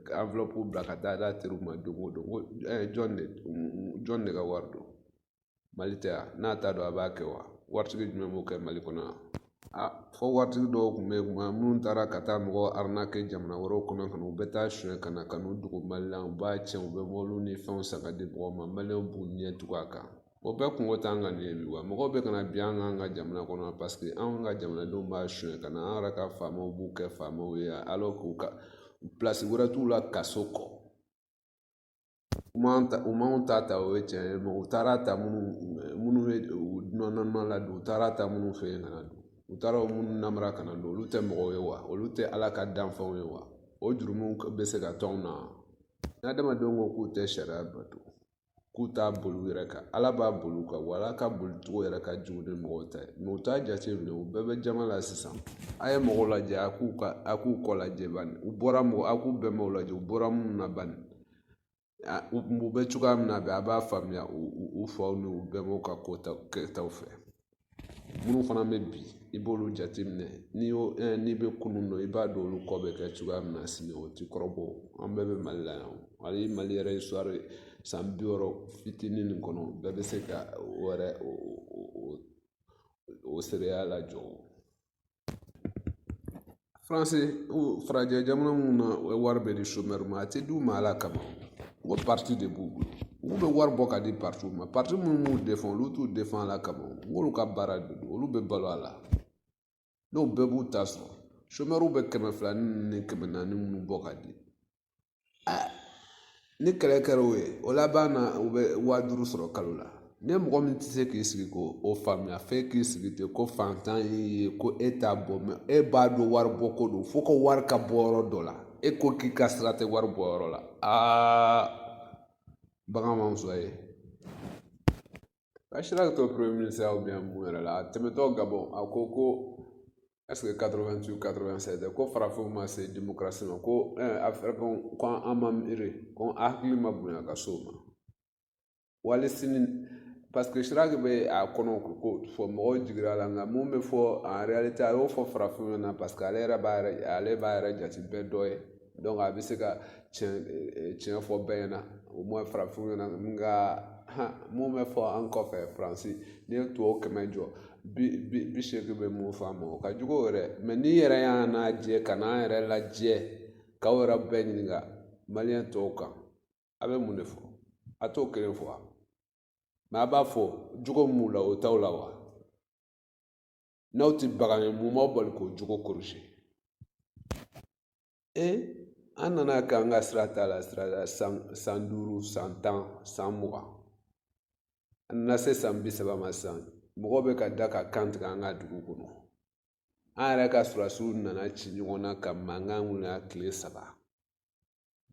enveloppe bila ka taa d'a teriw ma don o don jɔn de ka wari don mali tɛ yan n'a t'a dɔn a b'a kɛ wa waritigi jumɛn b'o kɛ mali kɔnɔ yan fɔ waritigi dɔw tun bɛ yen kuma minnu taara ka taa mɔgɔ arnaquer jamana wɛrɛw kɔnɔ ka na u bɛ taa suɲɛ ka na ka n'u dogo mali la u b'a tiɲɛ u bɛ mɔbiliw ni fɛnw san ka di mɔgɔw ma maliyɛnw b'u ɲɛ tugu a kan o bɛɛ kungo t'an ka nin ye bi wa mɔgɔw bɛ ka na bi an ka jamana kɔnɔ parce que anw ka jamanadenw b'a suɲɛ ka na an yɛrɛ ka faamaw b'u kɛ faamaw ye alors k'u ka place wɛrɛ t'u la kaso kɔ u m'anw ta o ye tiɲɛ ye mɛ u taara ta minnu ye nɔnɔma la don u taara ta minnu fɛ yen ka na don u taara minnu namara ka na don olu tɛ mɔgɔw ye wa olu tɛ ala ka danfɛnw ye wa o jurumu bɛ se ka tɔnw na n'adamadenw ko k'u tɛ sariya bato k'u t'a boli u yɛrɛ kan ala b'a boli u kan wa ala ka bolicogo yɛrɛ ka jugu ni mɔgɔw ta ye mɛ u t'a jateminɛ u bɛɛ bɛ jama la sisan a ye mɔgɔw lajɛ a k'u kɔ lajɛ bani u bɔra mɔgɔ a k'u bɛnbɛnw lajɛ u bɔra minnu na bani u bɛ cogoya min na bɛɛ a b'a faamuya u faw ni u bɛnbɛnw ka kɛtaw fɛ minnu fana bɛ bi i b'olu jateminɛ n'i bɛ kunun dɔn i b'a dɔn olu kɔ bɛ kɛ cogoya min na sini o ti kɔrɔbɔ an bɛɛ bɛ mali la yan hali mali yɛrɛ histoire san 60 fitinin nin kɔnɔ bɛɛ bɛ se ka o seereya lajɔ faransi farajɛ jamana minnu na wari bɛ di chômeur ma a tɛ d'u ma ala kama o parti de b'u bolo u bɛ wari bɔ ka di parti ma parti minnu b'u défend olu t'u défend ala kama olu ka baara de don olu bɛ balo a la n'o bɛɛ b'u ta sɔrɔ chômeur bɛ 200 ni 400 minnu bɔ ka di ni kɛlɛ kɛra o ye o laban na u bɛ 5000 sɔrɔ kalo la ne mɔgɔ min tɛ se k'i sigi k'o faamuya f'e k'i sigi ten ko fantan ye ko e t'a bɔ mɛ e b'a dɔn wari bɔ ko don fo ka wari ka bɔ yɔrɔ dɔ la e ko k'i ka sira tɛ wari bɔ yɔrɔ la bagan ma muso ye a sera ka to premier ministre ou bien mun yɛrɛ la a tɛmɛtɔ Gabon a ko est-ce que 88 87 ko farafinw ma se démocratie ma ko africain ko an ma miiri ko hakili ma bonya ka so ma wali sini parce que Chirac bɛ a kɔnɔ ko fɔ mɔgɔw jigira la nka mun bɛ fɔ en réalité a y'o fɔ farafinw ɲɛna parce que ale b'a yɛrɛ jate bɛɛ dɔ ye donc a bɛ se ka tiɲɛ fɔ bɛɛ ɲɛna au moins farafinw ɲɛna nka mun bɛ fɔ an kɔfɛ Faransi n'i ye tubabu 100 jɔ bi seegin bɛ mun fɔ a ma o ka jugu yɛrɛ mɛ n'i yɛrɛ y'a lajɛ ka n'an yɛrɛ lajɛ k'aw yɛrɛ bɛɛ ɲininka maliyɛn tɔw kan a bɛ mun de fɔ a t'o kelen fɔ wa mɛ a b'a fɔ jogo mun la o t'aw la wa n'aw tɛ bagan ye mun b'aw bali k'o jogo corriger an nana k'an ka sira t'a la san 5 san 10 san 10 san 20 an nana se san 30 ma sisan mɔgɔw bɛ ka da ka kan tigɛ an ka dugu kɔnɔ an yɛrɛ ka sɔrɔdasiw nana ci ɲɔgɔn na ka mankan wuli tile 3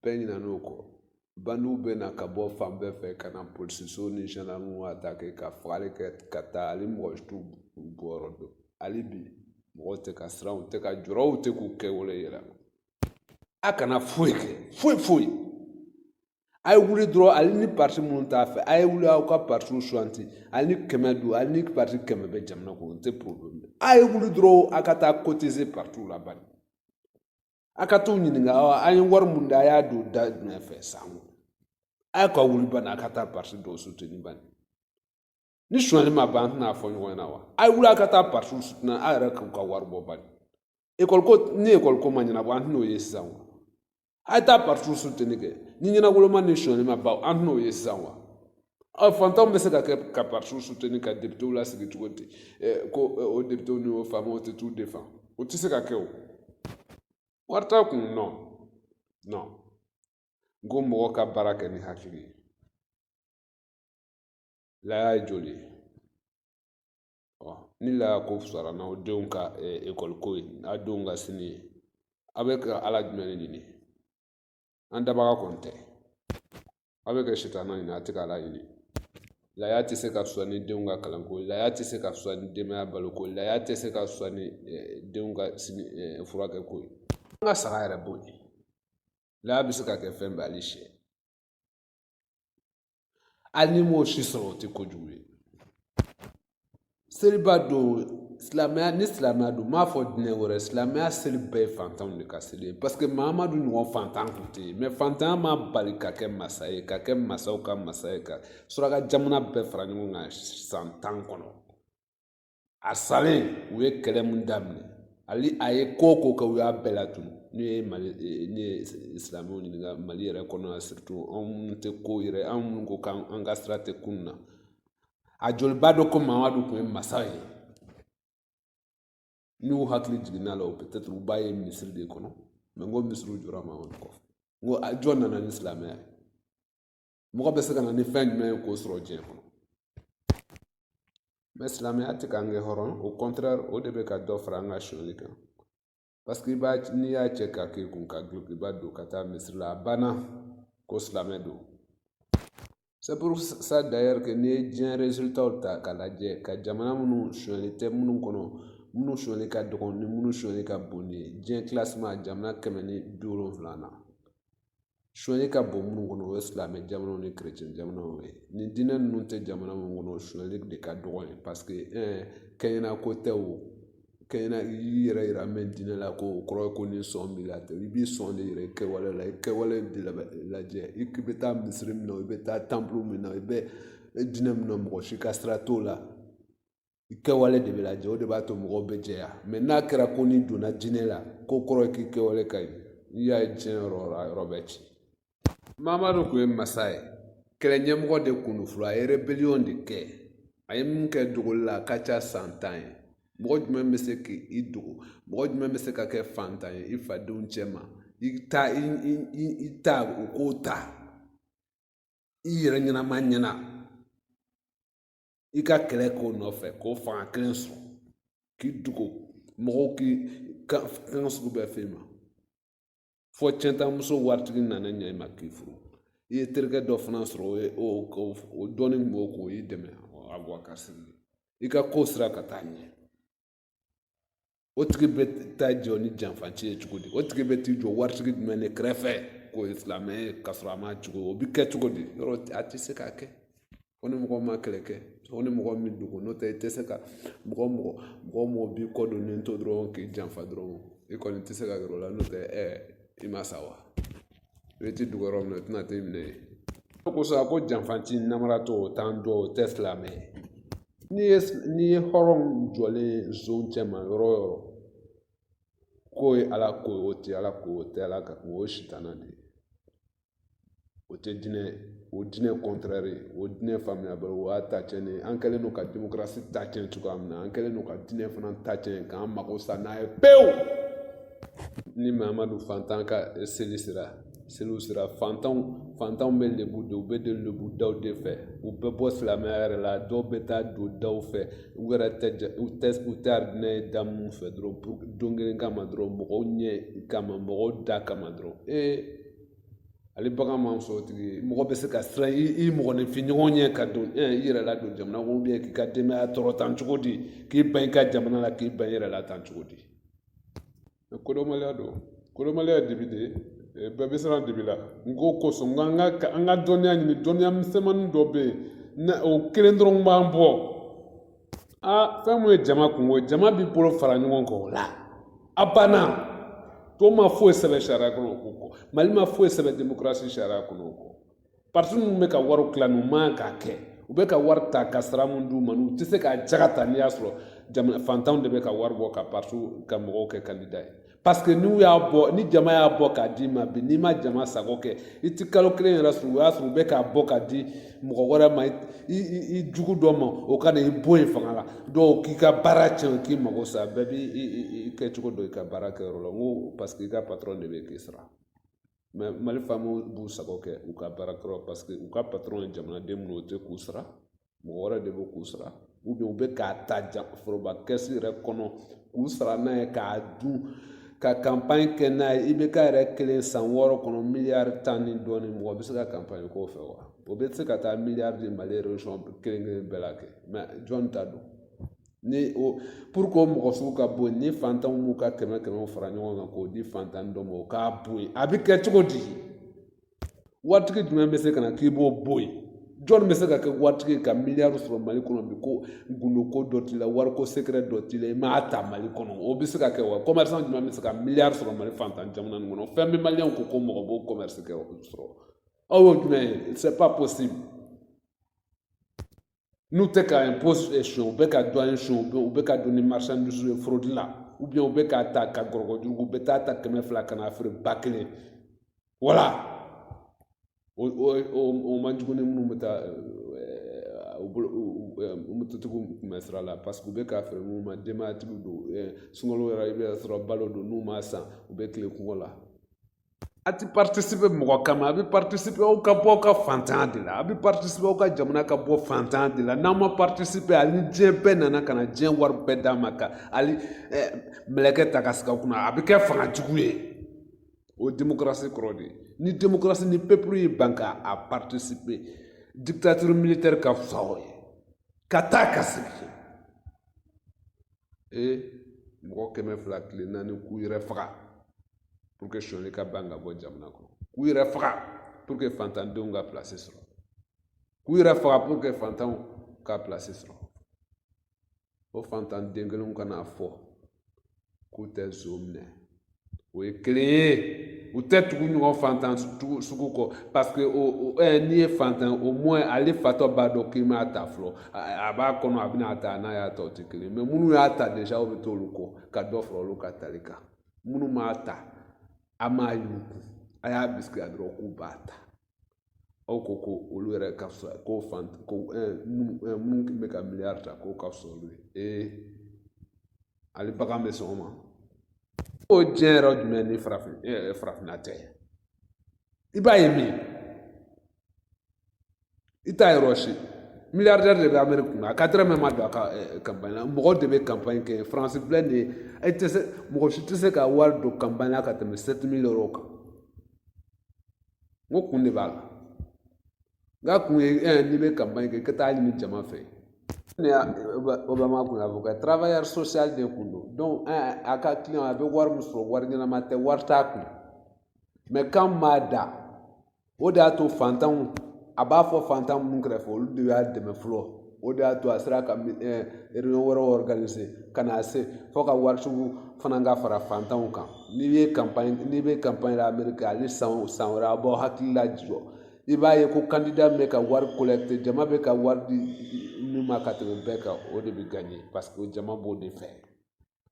bɛɛ ɲinan'o kɔ bandiw bɛ na ka bɔ fan bɛɛ fɛ ka na polisiso ni gendarmew attaquer ka fagali kɛ ka taa hali mɔgɔ t'u bɔyɔrɔ dɔn hali bi mɔgɔw tɛ ka siran u tɛ ka jɔrɔw tɛ k'u kɛwale yɛlɛma a kana foyi kɛ foyi a ye wuli dɔrɔn hali ni parti minnu t'a fɛ a ye wuli aw ka partiw suganti hali ni 100 don hali ni parti 100 bɛ jamana kɔnɔ o tɛ problème a ye wuli dɔrɔn a ka taa cotiser partiw la bani a ka t'u ɲininka an ye wari mun da a y'a don da jumɛn fɛ san a ye ka wuli bani a ka taa parti dɔw soutenir bani ni suɲɛli ma ban an tɛna fɔ ɲɔgɔn ɲɛna wa a ye wuli a ka taa partiw soutenir a yɛrɛ k'u ka wari bɔ bani ni école ko ma ɲɛnabɔ an tɛn'o ye sisan wa a ye taa partiw soutenir kɛ ni ɲɛnagoloma ni suɲɛli ma ban an tɛn'o ye sisan wa fantanw bɛ se ka kɛ ka partiw soutenir ka députéw lasigi cogo di ko o députéw ni o faamaw tɛ t'u défend o tɛ se ka kɛ o wari t'a kun non n ko mɔgɔ ka baara kɛ ni hakili ye laya ye joli ye ni laya ko fisara n'aw denw ka école ko ye a denw ka sini ye a bɛ ka ala jumɛn ɲini an dabaga kɔni tɛ a bɛ kɛ sitana ɲini a tɛ ka ala ɲini laya tɛ se ka fisa ni denw ka kalanko ye laya tɛ se ka fisa ni denbaya baloko ye laya tɛ se ka fisa ni denw ka furakɛko ye an ka saga yɛrɛ b'o ye laya bɛ se ka kɛ fɛn bɛɛ hali sɛ hali ni m'o si sɔrɔ o tɛ kojugu ye seliba don ni silamɛya don m'a fɔ dinɛ wɛrɛ silamɛya seli bɛɛ ye fantanw de ka seli ye parce que mahamadu ɲɔgɔn fantan tun tɛ yen mɛ fantanya ma bali ka kɛ masa ye ka kɛ masaw ka masa ye ka suraka jamana bɛɛ fara ɲɔgɔn kan san 10 kɔnɔ a salen u ye kɛlɛ min daminɛ hali a ye ko kɛ u y'a bɛɛ latunu n'u ye silamɛw ɲininka mali yɛrɛ kɔnɔ surtout anw minnu tɛ ko yɛrɛ anw minnu ko k'an ka sira tɛ kun na a joliba dɔ ko mamadu tun ye masa ye n'u hakili jiginna la o peut-être u b'a ye misiri de kɔnɔ mɛ n ko misiriw jɔra mamadu kɔfɛ n ko jɔn nana ni silamɛya ye mɔgɔ bɛ se ka na ni fɛn jumɛn ye k'o sɔrɔ diɲɛ kɔnɔ mais silamɛya tɛ k'an kɛ hɔrɔn au contraire o de bɛ ka dɔ fara an ka sonyali kan parce que n'i y'a cɛ k'a k'i kun ka dulokiba don ka taa misiri la a banna ko silamɛ don c'est pour ça d'ailleurs que n'i ye diɲɛ résultat ta k'a lajɛ ka jamana minnu sonyali tɛ minnu kɔnɔ minnu sonyali ka dɔgɔ ni minnu sonyali ka bon ni ye diɲɛ classement jamana 170 na sonyali ka bon minnu kɔnɔ o ye silamɛ jamanaw ni chrétien jamanaw ye nin diinɛ ninnu tɛ jamana minnu kɔnɔ sonyali de ka dɔgɔ ye parce que kɛɲɛna ko tɛ o kɛɲɛna i yɛrɛ yira mɛn diinɛ la ko o kɔrɔ ye ko ni sɔn b'i la tɛ i b'i sɔn de yira i kɛwale la i kɛwale de lajɛ i bɛ taa misiri min na i bɛ taa tanpulu min na i bɛ diinɛ min na mɔgɔ si ka sira t'o la i kɛwale de bɛ lajɛ o de b'a to mɔgɔw bɛ jɛya mɛ n'a kɛra ko ni donna diinɛ la ko kɔrɔ ye k'i kɛwale ka ɲi n'i y'a ye diɲɛ yɔrɔ la yɔrɔ bɛ ci mamadu tun ye masa ye kɛlɛ ɲɛmɔgɔ de kun don fɔlɔ a ye rébellion de kɛ a ye min kɛ dogoli la a ka ca 100 ans ye mɔgɔ jumɛn bɛ se k'i dogo mɔgɔ jumɛn bɛ se ka kɛ fantan ye i fadenw cɛ ma i ta u k'o ta i yɛrɛ ɲɛnama ɲɛna i ka kɛlɛ k'o nɔfɛ k'o fanga kelen sɔrɔ k'i dogo mɔgɔw k'i kan sugu bɛɛ f'e ma fɔ cɛntamuso waritigi nana ɲɛ i ma k'i furu i ye terikɛ dɔ fana sɔrɔ o dɔɔni kun b'o k'o y'i dɛmɛ a bɔ a ka sigi i ka ko sira ka taa ɲɛ o tigi bɛ taa jɔ ni janfanci ye cogo di o tigi bɛ t'i jɔ waritigi jumɛn de kɛrɛfɛ k'o ye silamɛ ye k'a sɔrɔ a ma cogo o bɛ kɛ cogo di yɔrɔ a tɛ se k'a kɛ o ni mɔgɔ ma kɛlɛ kɛ o ni mɔgɔ min dogo n'o tɛ i tɛ se ka mɔgɔ b'i kɔ don nin to dɔrɔn k'i janfa dɔrɔn i kɔni tɛ se ka yɔrɔ la n'o tɛ i ma sa wa i ti dogo yɔrɔ min na i tɛna t'i minɛ yen o kosɔn a ko janfanci namaratɔ o t'an dɔn o tɛ silamɛ ye n'i ye hɔrɔn jɔlen zon cɛ ma yɔrɔ o yɔrɔ k'o ye ala ko o tɛ ala ko o tɛ ala ka o ye sitana de ye o tɛ diinɛ contraire o diinɛ faamuyabali o y'a ta tiɲɛ ye an kɛlen don ka démocratie ta tiɲɛ cogoya min na an kɛlen don ka diinɛ fana ta tiɲɛ k'an mago sa n'a ye pewu ni mamadu fantan ka seliw sera fantanw bɛ lebu de u bɛ de lebu daw de fɛ u bɛ bɔ silamɛya yɛrɛ la dɔw bɛ taa don daw fɛ u yɛrɛ tɛ aridinɛ ye da mun fɛ dɔrɔn don kelen kama dɔrɔn mɔgɔw ɲɛ kama mɔgɔw da kama dɔrɔn ale bagan man sɔrɔ tigi mɔgɔ bɛ se ka siran i mɔgɔninfin ɲɔgɔn ɲɛ ka don i yɛrɛ la don jamana kɔnɔ ubiyɛn k'i ka denbaya tɔɔrɔ tan cogo di k'i ban i ka jamana la k'i ban i yɛrɛ la tan cogo di kodɔnbaliya don kodɔnbaliya dibi de bɛɛ bɛ siran dibi la n ko kosɔn n ka dɔnniya ɲini dɔnniya misɛnmanin dɔ bɛ yen o kelen dɔrɔn b'an bɔ fɛn mun ye jama kungo ye jama b'i bolo fara ɲɔgɔn kan o la a banna to ma foyi sɛbɛn sariya kɔnɔ o kɔ mali ma foyi sɛbɛn démocratie sariya kɔnɔ o kɔ parti ninnu bɛ ka wari tila nin man k'a kɛ u bɛ ka wari ta ka sara mun d'u ma u tɛ se k'a jaga ta n'i y'a sɔrɔ jamana fantanw de bɛ ka wari bɔ ka parti ka mɔgɔw kɛ candidat ye parce que ni jama y'a bɔ k'a d'i ma bi n'i ma jama sago kɛ i ti kalo kelen yɛrɛ sɔrɔ o y'a sɔrɔ u bɛ k'a bɔ k'a di mɔgɔ wɛrɛ ma i jugu dɔ ma o ka na i bɔ yen fanga la dɔw k'i ka baara tiɲɛ k'i mago sa bɛɛ b'i kɛ cogo dɔ i ka baara kɛyɔrɔ la n ko parce que i ka patron de bɛ k'i sara mais mali faamaw b'u sago kɛ u ka baara kɛyɔrɔ parce que u ka patron ye jamanaden minnu o tɛ k'u sara mɔgɔ wɛrɛ de bɛ k'u sara ou bien u bɛ k'a ta foroba kɛsi yɛrɛ kɔnɔ k'u sara n'a ye k'a dun ka campagne kɛ n'a ye i bɛ k'a yɛrɛ kelen san 6 kɔnɔ miliyari 10 ni dɔɔni mɔgɔ bɛ se ka campagne k'o fɛ wa o bɛ se ka taa miliyari di mali région kelen bɛɛ la kɛ mais jɔn ta don pour que o mɔgɔ sugu ka bɔ yen ni fantanw m'u ka 100 fara ɲɔgɔn kan k'o di fantan dɔ ma o k'a bɔ yen a bɛ kɛ cogo di waritigi jumɛn bɛ se ka na k'i b'o bɔ yen jɔn bɛ se ka kɛ waritigi ka miliyari sɔrɔ mali kɔnɔ bi ko gundo ko dɔ t'i la wariko secret dɔ t'i la i m'a ta mali kɔnɔ o bɛ se ka kɛ wa commerçant jumɛn bɛ se ka miliyari sɔrɔ mali fantan jamana nin kɔnɔ fɛn bɛ maliyɛnw ko mɔgɔ b'o commerce kɛ sɔrɔ aw y'o jumɛn ye c'est pas possible n'u tɛ ka impôt siyɛn u bɛ ka douane siyɛn u bɛ ka don ni marchandise ye fraude la ou bien u bɛ k'a ta ka gɔrɔgɔ jurugu u bɛ taa ta 200 ka na feere 1000 voilà o man jugu ni minnu bɛ taa mototigiw tun bɛ sira la parce que u bɛ k'a feere minnu ma denbayatigiw don sunkalo yɛrɛ i bɛ sɔrɔ balo don n'u m'a san u bɛ tile kungo la a ti participer mɔgɔ kama a bɛ participer aw ka bɔ ka fantan de la a bɛ participer aw ka jamana ka bɔ fantan de la n'aw ma participer hali diɲɛ bɛɛ nana ka na diɲɛ wari bɛɛ d'a ma ka hali mɛlɛkɛ ta ka sigi aw kunna a bɛ kɛ fangajugu ye o démocratie kɔrɔ de ye ni démocratie ni peuple y'i ban ka participer dictature militaire ka fisa o ye ka taa ka segin mɔgɔ 200 tile 4 k'u yɛrɛ faga pour que sɔnni ka ban ka bɔ jamana kɔnɔ k'u yɛrɛ faga pour que fantandenw ka place sɔrɔ k'u yɛrɛ faga pour que fantanw ka place sɔrɔ o fantan den kelenw kana fɔ k'u tɛ zo minɛ o ye kelen ye u tɛ tugu ɲɔgɔn fantan sugu kɔ parce que n'i ye fantan au moins ale fatɔ b'a dɔn k'i m'a ta fɔlɔ a b'a kɔnɔ a bɛna ta n'a y'a ta o tɛ kelen mais minnu y'a ta déjà o bɛ t'olu kɔ ka dɔ fara olu ka tali kan minnu m'a ta a m'a yugu a y'a bisigi dɔrɔn k'u b'a ta aw ko olu yɛrɛ ka fisa ko minnu bɛ ka miliyari ta k'o ka fisa olu ye ale bagan bɛ sɔn o ma o diɲɛ yɛrɛ jumɛn ni farafinna tɛ i b'a ye min i t'a yɔrɔ si milliardaire de bɛ Amérique kunna a ka dɔrɔmɛ ma don a ka campagne la mɔgɔ de bɛ campagne kɛ France filɛ nin ye mɔgɔ si tɛ se ka wari don campagne la ka tɛmɛ 7 000 € kan n ko kun de b'a la nka kun ye n'i bɛ campagne kɛ i ka taa ɲini jama fɛ Obama kun y'a fɔ ka travailleur social de kun don donc a ka client a bɛ wari min sɔrɔ wari ɲɛnama tɛ wari t'a kun mais kan m'a da o de y'a to fantanw a b'a fɔ fantan minnu kɛrɛfɛ olu de y'a dɛmɛ fɔlɔ o de y'a to a sera ka réunion wɛrɛw organiser ka na se fo ka wari sugu fana ka fara fantanw kan n'i bɛ campagne la Amérique hali san wɛrɛ a b'aw hakili lajɔ i b'a ye ko candidat bɛ ka wari collecter jama bɛ ka wari di min ma ka tɛmɛ bɛɛ kan o de bɛ gagner parce que jama b'o de fɛ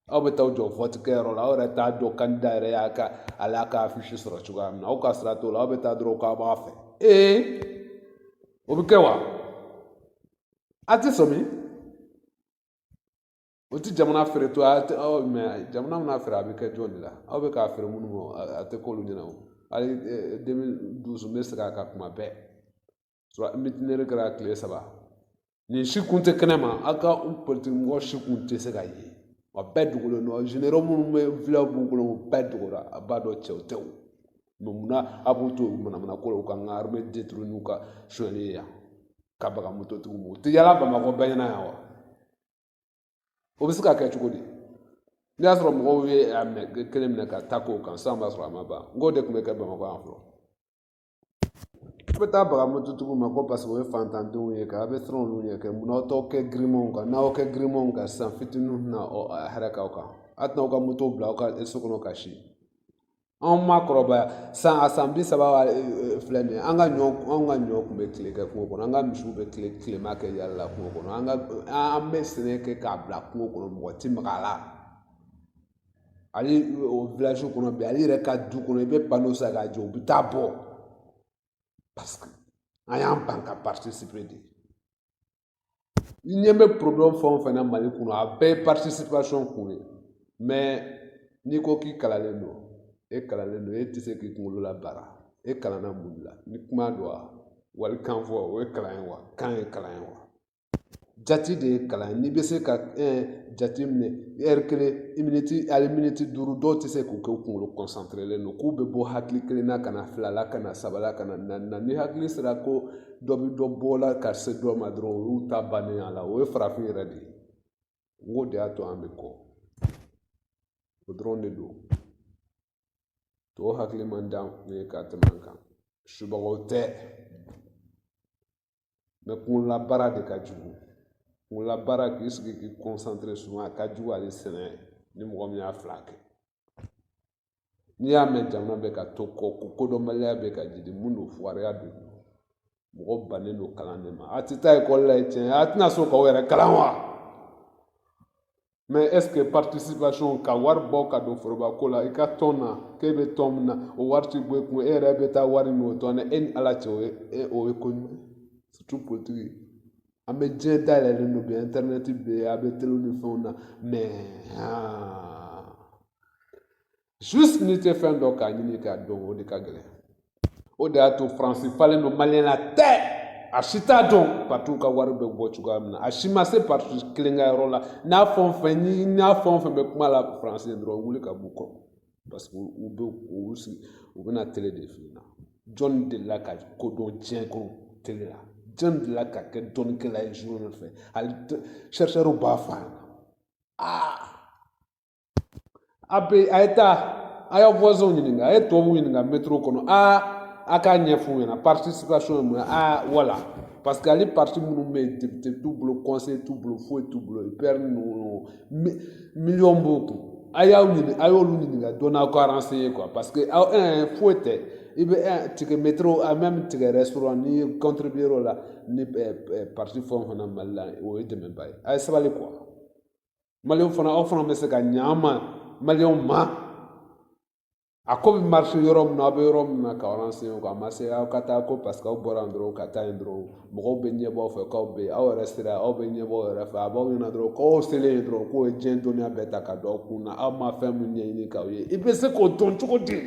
aw bɛ taa jɔ vote kɛyɔrɔ la aw yɛrɛ t'a dɔn candidat yɛrɛ y'a ka affiche sɔrɔ cogoya min na aw ka sira t'o la aw bɛ taa dɔrɔn k'aw b'a fɛ o bɛ kɛ wa a tɛ sɔmi o tɛ jamana feere to mais jamana mana feere a bɛ kɛ jɔn de la aw bɛ k'a feere minnu ma a tɛ k'olu ɲɛna o hali 2012 n bɛ segin a kan kuma bɛɛ mitinerie kɛra tile 3 nin si kun tɛ kɛnɛ ma aw ka politique mɔgɔ si kun tɛ se ka ye wa bɛɛ dogolen don généraux minnu bɛ village b'u bolo o bɛɛ dogora a b'a dɔn cɛw tɛ o mais munna a b'u to manamana ko la u ka n ka armée détruire n'u ka sonyali ye yan ka baga mototigiw ma u tɛ yala Bamakɔ bɛɛ ɲɛna yan wa o bɛ se ka kɛ cogo di n'i y'a sɔrɔ mɔgɔw ye kelen minɛ ka ta k'o kan san b'a sɔrɔ a ma ban n k'o de tun bɛ kɛ Bamakɔ yan fɔlɔ a bɛ taa baga mototigiw ma ko parce que o ye fantandenw ye ka a bɛ siran olu ɲɛ kɛ munna aw t'aw kɛ girimanw kan n'aw kɛ girimanw kan sisan fitininw bɛna hɛrɛ k'aw kan a tɛna aw ka moto bila aw ka so kɔnɔ ka si anw ma kɔrɔbaya a san 30 filɛ nin ye an ka ɲɔ tun bɛ tile kɛ kungo kɔnɔ an ka misiw bɛ tilema kɛ yala la kungo kɔnɔ an bɛ sɛnɛ kɛ k'a bila kungo kɔnɔ mɔgɔ ti maga a la hali o village kɔnɔ bi ale yɛrɛ ka du kɔnɔ i bɛ panneau san k'a jɔ u bɛ taa bɔ parce que an y'an ban ka participer de i ɲɛ bɛ problème fɛn o fɛn na Mali kɔnɔ a bɛɛ ye participation kun ye mais n'i ko k'i kalalen don e kalalen don e tɛ se k'i kunkolo la baara e kalanna mun de la ni kuma don wa wali kan fɔ o ye kalan ye wa kan ye kalan ye wa jati de ye kalan ye n'i bɛ se ka jati minɛ heure kelen hali miniti 5 dɔw tɛ se k'u kɛ u kunkolo concentrelen don k'u bɛ bɔ hakili kelen na ka na 2 la ka na 3 la ka na 4 la ni hakili sera ko dɔ bɛ dɔ bɔ la ka se dɔ ma dɔrɔn o y'u ta bannen a la o ye farafin yɛrɛ de ye n ko de y'a to an bɛ kɔ o dɔrɔn de don tɔw hakili man di an ye ka tɛmɛ an kan subagaw tɛ mais kunkololabaara de ka jugu kunkololabaara k'i sigi k'i concentré souvent a ka jugu ale sɛnɛ ni mɔgɔ min y'a 2 kɛ n'i y'a mɛn jamana bɛ ka to kɔ kodɔnbaliya bɛ ka jidi mun don fugariya don mɔgɔ bannen don kalan de ma a tɛ taa école la ye tiɲɛ a tɛna so k'aw yɛrɛ kalan wa mais est ce que participation ka wari bɔ ka don forobako la i ka tɔn na k'e bɛ tɔn min na o wari ti bɔ i kun e yɛrɛ bɛ taa wari min o tɔn na e ni ala cɛ o ye ko ɲuman surtout politique an bɛ diɲɛ dayɛlɛlen don bi internet bɛ yen a bɛ télé ni fɛnw na mais juste ni tɛ fɛn dɔ k'a ɲini k'a dɔn o de ka gɛlɛn o de y'a to faransi falen don maliyɛn na tɛ a si t'a dɔn partiw ka wari bɛ bɔ cogoya min na a si ma se parti kelen ka yɔrɔ la n'a fɛn o fɛn bɛ kuma la faransi ye dɔrɔn wuli ka b'u kɔ parce que u bɛna télé de f'i ɲɛna jɔn delila ka ko dɔn diɲɛ kɔnɔ télé la jɔn delila ka kɛ dɔnnikɛla ye journal fɛ hali chercheurs b'a fɔ a ɲɛna a ye taa a y'a voisin ɲininka a ye tubabuw ɲininka métro kɔnɔ a k'a ɲɛfɔ u ɲɛna participation ye mun ye voilà parce que ale parti minnu bɛ yen député t'u bolo conseiller t'u bolo foyi t'u bolo IPR ninnu million b'u kun a y'olu ɲininka dɔ n'aw ka renseigner quoi parce que foyi tɛ i bɛ tigɛ métro a même tigɛ restaurant n'i ye contribuer o la ni parti fɛn o fɛn na Mali la o ye dɛmɛba ye a ye sabali quoi maliyɛnw fana aw fana bɛ se ka ɲɛ an ma maliyɛnw ma a ko bɛ marché yɔrɔ min na aw bɛ yɔrɔ min na k'aw renseigner quoi a ma se aw ka taa ko parce que aw bɔra yan dɔrɔn ka taa yen dɔrɔn mɔgɔw bɛ ɲɛbɔ aw fɛ k'aw bɛ yen aw yɛrɛ sera aw bɛ ɲɛbɔ aw yɛrɛ fɛ a b'aw ɲɛna dɔrɔn k'aw selen yen dɔrɔn k'o ye diɲɛ dɔnniya bɛɛ ta ka don aw kun na aw ma fɛn min ɲɛɲini k'aw ye i bɛ se k'o dɔn cogo di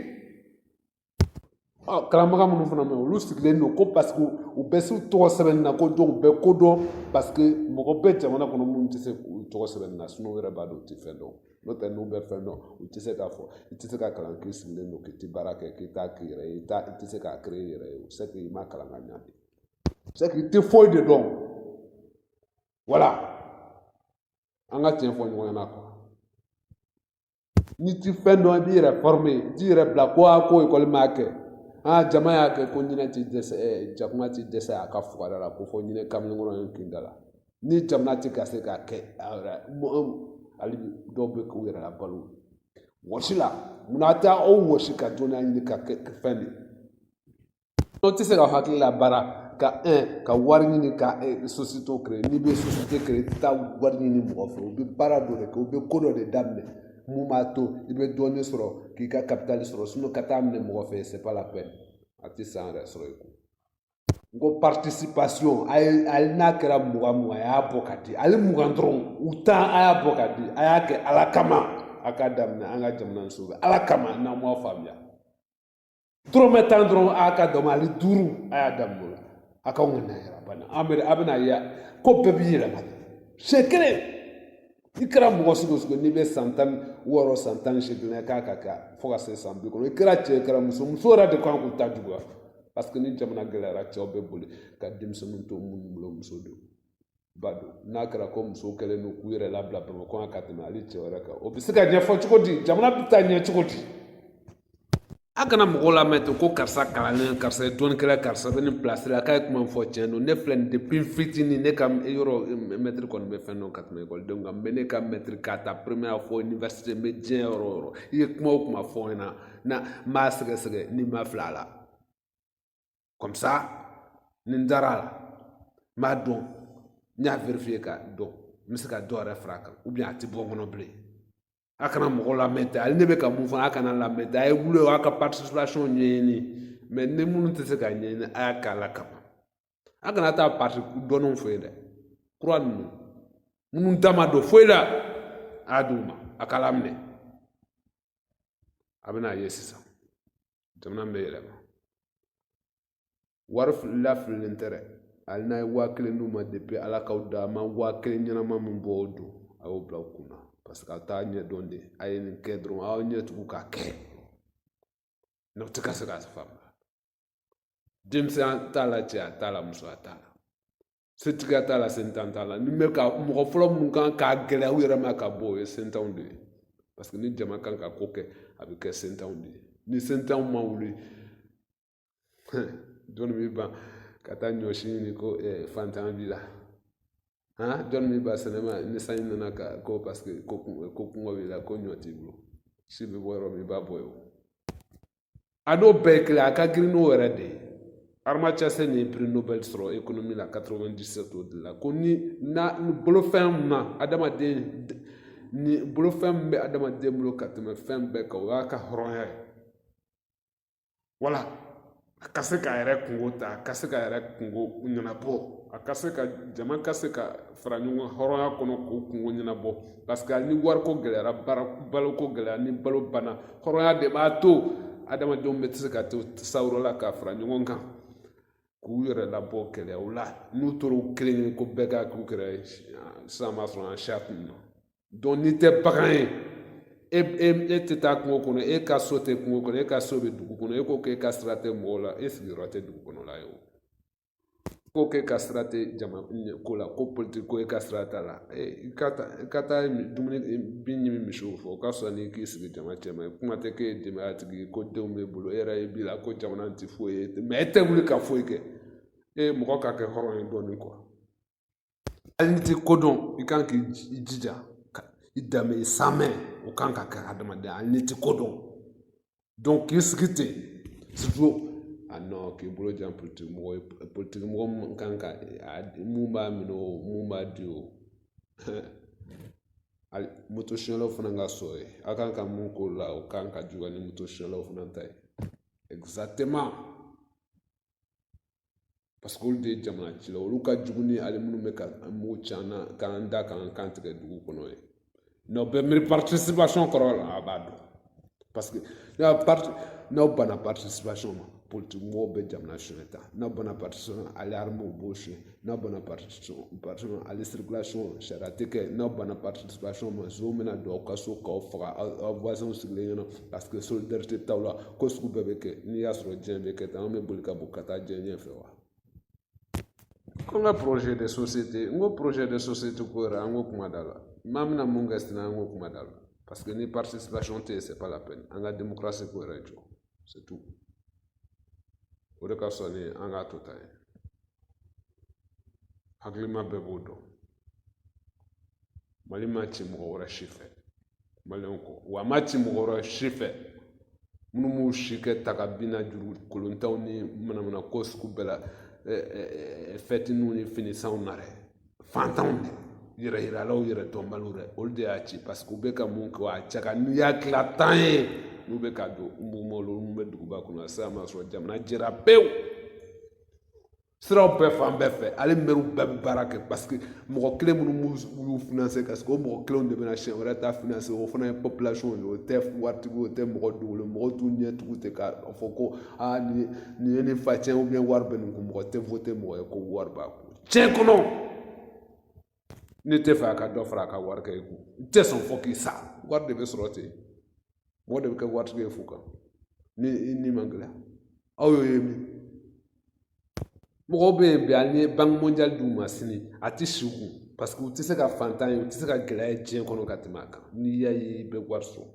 kalanbaga minnu fana bɛ yen olu sigilen don ko parce que u bɛ se tɔgɔ sɛbɛnni na ko donc u bɛ ko dɔn parce que mɔgɔ bɛ jamana kɔnɔ minnu tɛ se k'u tɔgɔ sɛbɛnni na sinon u yɛrɛ b'a dɔn u tɛ fɛn dɔn n'o tɛ n'u bɛ fɛn dɔn u tɛ se k'a fɔ i tɛ se ka kalan k'i sigilen don k'i tɛ baara kɛ k'i t'a k'i yɛrɛ ye i tɛ se k'a créer i yɛrɛ ye c'est que i ma kalan ka ɲa de c'est que i tɛ foyi de dɔn voilà an ka tiɲɛ fɔ ɲɔgɔn ɲɛna quoi n'i tɛ fɛn dɔn i b'i yɛrɛ former i t'i yɛrɛ bila ko ekɔli m'a kɛ jama y'a kɛ ko ɲinɛ ti dɛsɛ jakuma ti dɛsɛ a ka fugara la ko fɔ ɲinɛ kamalenkɔrɔ ye kinda la ni jamana ti ka se k'a kɛ hali dɔw bɛ k'u yɛrɛ labalo wɔsi la munna tɛ aw wɔsi ka dɔnniya ɲini ka kɛ fɛn de n'aw tɛ se ka hakili la baara ka wari ɲini ka société créer n'i bɛ société créer i tɛ taa wari ɲini mɔgɔ fɛ u bɛ baara dɔ de kɛ u bɛ ko dɔ de daminɛ mun b'a to i bɛ dɔɔnin sɔrɔ k'i ka capital sɔrɔ sinon ka taa minɛ mɔgɔ fɛ c'est pas la peine a tɛ san yɛrɛ sɔrɔ i kun n ko participation ale n'a kɛra 20 a y'a bɔ ka di ale 20 dɔrɔn u 10 a y'a bɔ ka di a y'a kɛ ala kama a k'a daminɛ an ka jamana sauver ala kama n'an m'aw faamuya dɔrɔmɛ 10 dɔrɔn a ka dɔn ale 5 a y'a daminɛ o la a k'aw ŋana yɛrɛ bana a bɛna ye ko bɛɛ b'i yɛlɛma siɲɛ kelen i kɛra mɔgɔ sugu o sugu n'i bɛ san 16 san 18 k'a ka kɛ fo ka se san 20 kɔnɔ i kɛra cɛ i kɛra muso yɛrɛ de kan k'u ta juguya parce que ni jamana gɛlɛyara cɛw bɛ boli ka denmisɛnninw to minnu bolo muso don ba don n'a kɛra ko musow kɛlen don k'u yɛrɛ labila bamakɔ ka tɛmɛ hali cɛ wɛrɛ kan o bɛ se ka ɲɛfɔ cogo di jamana bɛ taa ɲɛ cogo di a kana mɔgɔw lamɛn ten ko karisa kalannen karisa ye dɔnnikɛla karisa bɛ nin place la k'a ye kuma fɔ tiɲɛ don ne filɛ nin depuis fitinin ne ka yɔrɔ mɛtiri kɔni bɛ fɛn dɔn ka tɛmɛ ekɔlidenw kan mais ne ka mɛtiri k'a ta première fois université n bɛ diɲɛ yɔrɔ o yɔrɔ i ye kuma o kuma fɔ n ɲɛna n b'a sɛgɛsɛgɛ ni n ma fili a la comme ça ni n dara a la n b'a dɔn n y'a vérifier ka dɔn n bɛ se ka dɔ yɛrɛ fara a kan ou bien a tɛ bɔ n kɔnɔ bilen a kana mɔgɔ lamɛn ten ale ne bɛ ka mun fɔ a kana lamɛn ten a ye wuli a ka participation ɲɛɲini mais ni minnu tɛ se ka ɲɛɲini a y'a kɛ ala kama a kana taa parti dɔnnenw fɛ yen dɛ kura ninnu minnu da ma don foyi la a y'a d'u ma a ka laminɛ a bɛna ye sisan jamana bɛ yɛlɛma wari lafililen tɛ dɛ hali n'a ye 1000 d'u ma depuis ala k'aw da a ma 1000 ɲɛnama min bɔ o don a y'o bila u kun na parce que a t'a ɲɛdɔn de a ye nin kɛ dɔrɔn aw ɲɛ tugu k'a kɛ n'aw tɛ ka se k'a faamuya denmisɛnya t'a la cɛya t'a la musoya t'a la setigiya t'a la sentan t'a la ni bɛ ka mɔgɔ fɔlɔ minnu kan k'a gɛlɛya u yɛrɛ ma ka bɔ o ye sentanw de ye parce que ni jama kan ka ko kɛ a bɛ kɛ sentanw de ye ni sentanw ma wuli jɔnni b'i ban ka taa ɲɔsi ɲini ko fantan b'i la jɔnni b'i ban sɛnɛ ma ni sanji nana ko parce que ko kɔngɔ b'i la ko ɲɔ t'i bolo si bɛ bɔ yɔrɔ min i b'a bɔ yen a n'o bɛɛ ye kelen a ka girin n'o yɛrɛ de ye Amartya Sen ye prix Nobel sɔrɔ économie la 97 o de la ko ni bolofɛn min na adamaden ni bolofɛn min bɛ adamaden bolo ka tɛmɛ fɛn bɛɛ kan o y'a ka hɔrɔnya ye voilà a ka se k'a yɛrɛ kungo ta a ka se k'a yɛrɛ kungo ɲɛnabɔ a ka se ka jama ka se ka fara ɲɔgɔn hɔrɔnya kɔnɔ k'o kungo ɲɛnabɔ parce que ni wariko gɛlɛyara baloko gɛlɛya ni balo banna hɔrɔnya de b'a to adamadenw bɛ se ka to sawuro la ka fara ɲɔgɔn kan k'u yɛrɛ labɔ kɛlɛyaw la n'u tora u kelen ye ko bɛɛ ka k'u kɛrɛ sisan b'a sɔrɔ an siya kun na donc n'i tɛ bagan ye e tɛ taa kungo kɔnɔ e ka so tɛ kungo kɔnɔ e ka so bɛ dugu kɔnɔ e ko k'e ka sira tɛ mɔgɔw la e sigiyɔrɔ tɛ dugu kɔnɔ la ye o ko k'e ka sira tɛ jama ko la ko politiki ko e ka sira t'a la i ka taa dumuni bin ɲimi misiw fɔ o ka sɔrɔ n'i k'i sigi jama cɛma kuma tɛ k'e ye denbayatigi ye ko denw b'e bolo e yɛrɛ ye bi la ko jamana tɛ foyi ye mɛ e tɛ wuli ka foyi kɛ mɔgɔ ka kɛ hɔrɔn ye dɔɔnin kuwa hali ni tɛ kodɔn i kan k'i jija i danbe i samɛ o kan ka kɛ adamadenya hali ni tɛ kodɔn donc k'i sigi ten surtout non k'i bolo jan politiki mɔgɔ ye politiki mɔgɔ kan ka mun b'a minɛ o mun b'a di o moto siyɛnlaw fana ka sɔ ye a kan ka mun k'o la o kan ka juguya ni moto siyɛnlaw fana ta ye exactement parce que olu de ye jamana cilaw olu ka jugu ni ale minnu bɛ ka mugu can k'an da k'an kan tigɛ dugu kɔnɔ ye n'aw bɛ miiri participation kɔrɔ la a b'a dɔn parce que n'aw banna participation ma politique mɔgɔw bɛ jamana suɲɛ ta n'aw banna participation ale armew b'o suɲɛ n'aw banna participation ale circulation sariya tɛ kɛ n'aw banna participation ma zow bɛna don aw ka so k'aw faga aw voisins sigilen ɲɛna parce que solidarité t'aw la ko sugu bɛɛ bɛ kɛ n'i y'a sɔrɔ diɲɛ bɛ kɛ tan an bɛ boli ka bɔ ka taa diɲɛ ɲɛfɛ wa ko n ka projet de société n ko projet de société ko yɛrɛ an ko kuma da la maa mina mun kɛ sisan an ko kuma da la parce que ni participation tɛ yen c'est pas la peine an ka démocratie ko yɛrɛ jɔ c'est tout o de ka sɔn ni an k'a to ta ye hakilima bɛɛ b'o dɔn mali ma ci mɔgɔ wɛrɛ si fɛ maliyɛnw ko wa a ma ci mɔgɔ wɛrɛ si fɛ minnu m'u si kɛ taga bina juru kolontanw ni manamana ko sugu bɛɛ la fɛtininw ni finisanw na dɛ fantanw de yɛrɛ yiralaw yɛrɛ dɔnbaliw dɛ olu de y'a ci parce que u bɛ ka mun kɛ a cɛ ka n'u y'a tila tan ye n'u bɛ ka don mɔgɔw n'u bɛ duguba kɔnɔ sisan ma sɔrɔ jamana jɛra pewu siraw bɛɛ fan bɛɛ fɛ ale mɛriw bɛɛ bɛ baara kɛ parce que mɔgɔ kelen minnu y'u financer parce que o mɔgɔ kelenw de bɛna siɲɛ wɛrɛ ta financer o fana ye population ye o tɛ waritigi o tɛ mɔgɔ dogolen mɔgɔw t'u ɲɛ tugu ten k'a fɔ ko nin ye nin facɛn ou bien wari bɛ nin kun mɔgɔ tɛ voter mɔgɔ ye ko wari b'a kun tiɲɛ kɔnɔ ne tɛ fɛ a ka dɔ fara a ka wari kɛ i kun n tɛ sɔn fɔ k'i sa wari de bɛ sɔrɔ ten mɔgɔ de bɛ kɛ waritigi ye fu kan ni man gɛlɛya aw y'o ye min mɔgɔw bɛ yen bi hali ni banque mondiale d'u ma sini a tɛ si u kun parce que u tɛ se ka fantan ye u tɛ se ka gɛlɛya ye diɲɛ kɔnɔ ka tɛmɛ a kan n'i y'a ye i bɛ wari sɔrɔ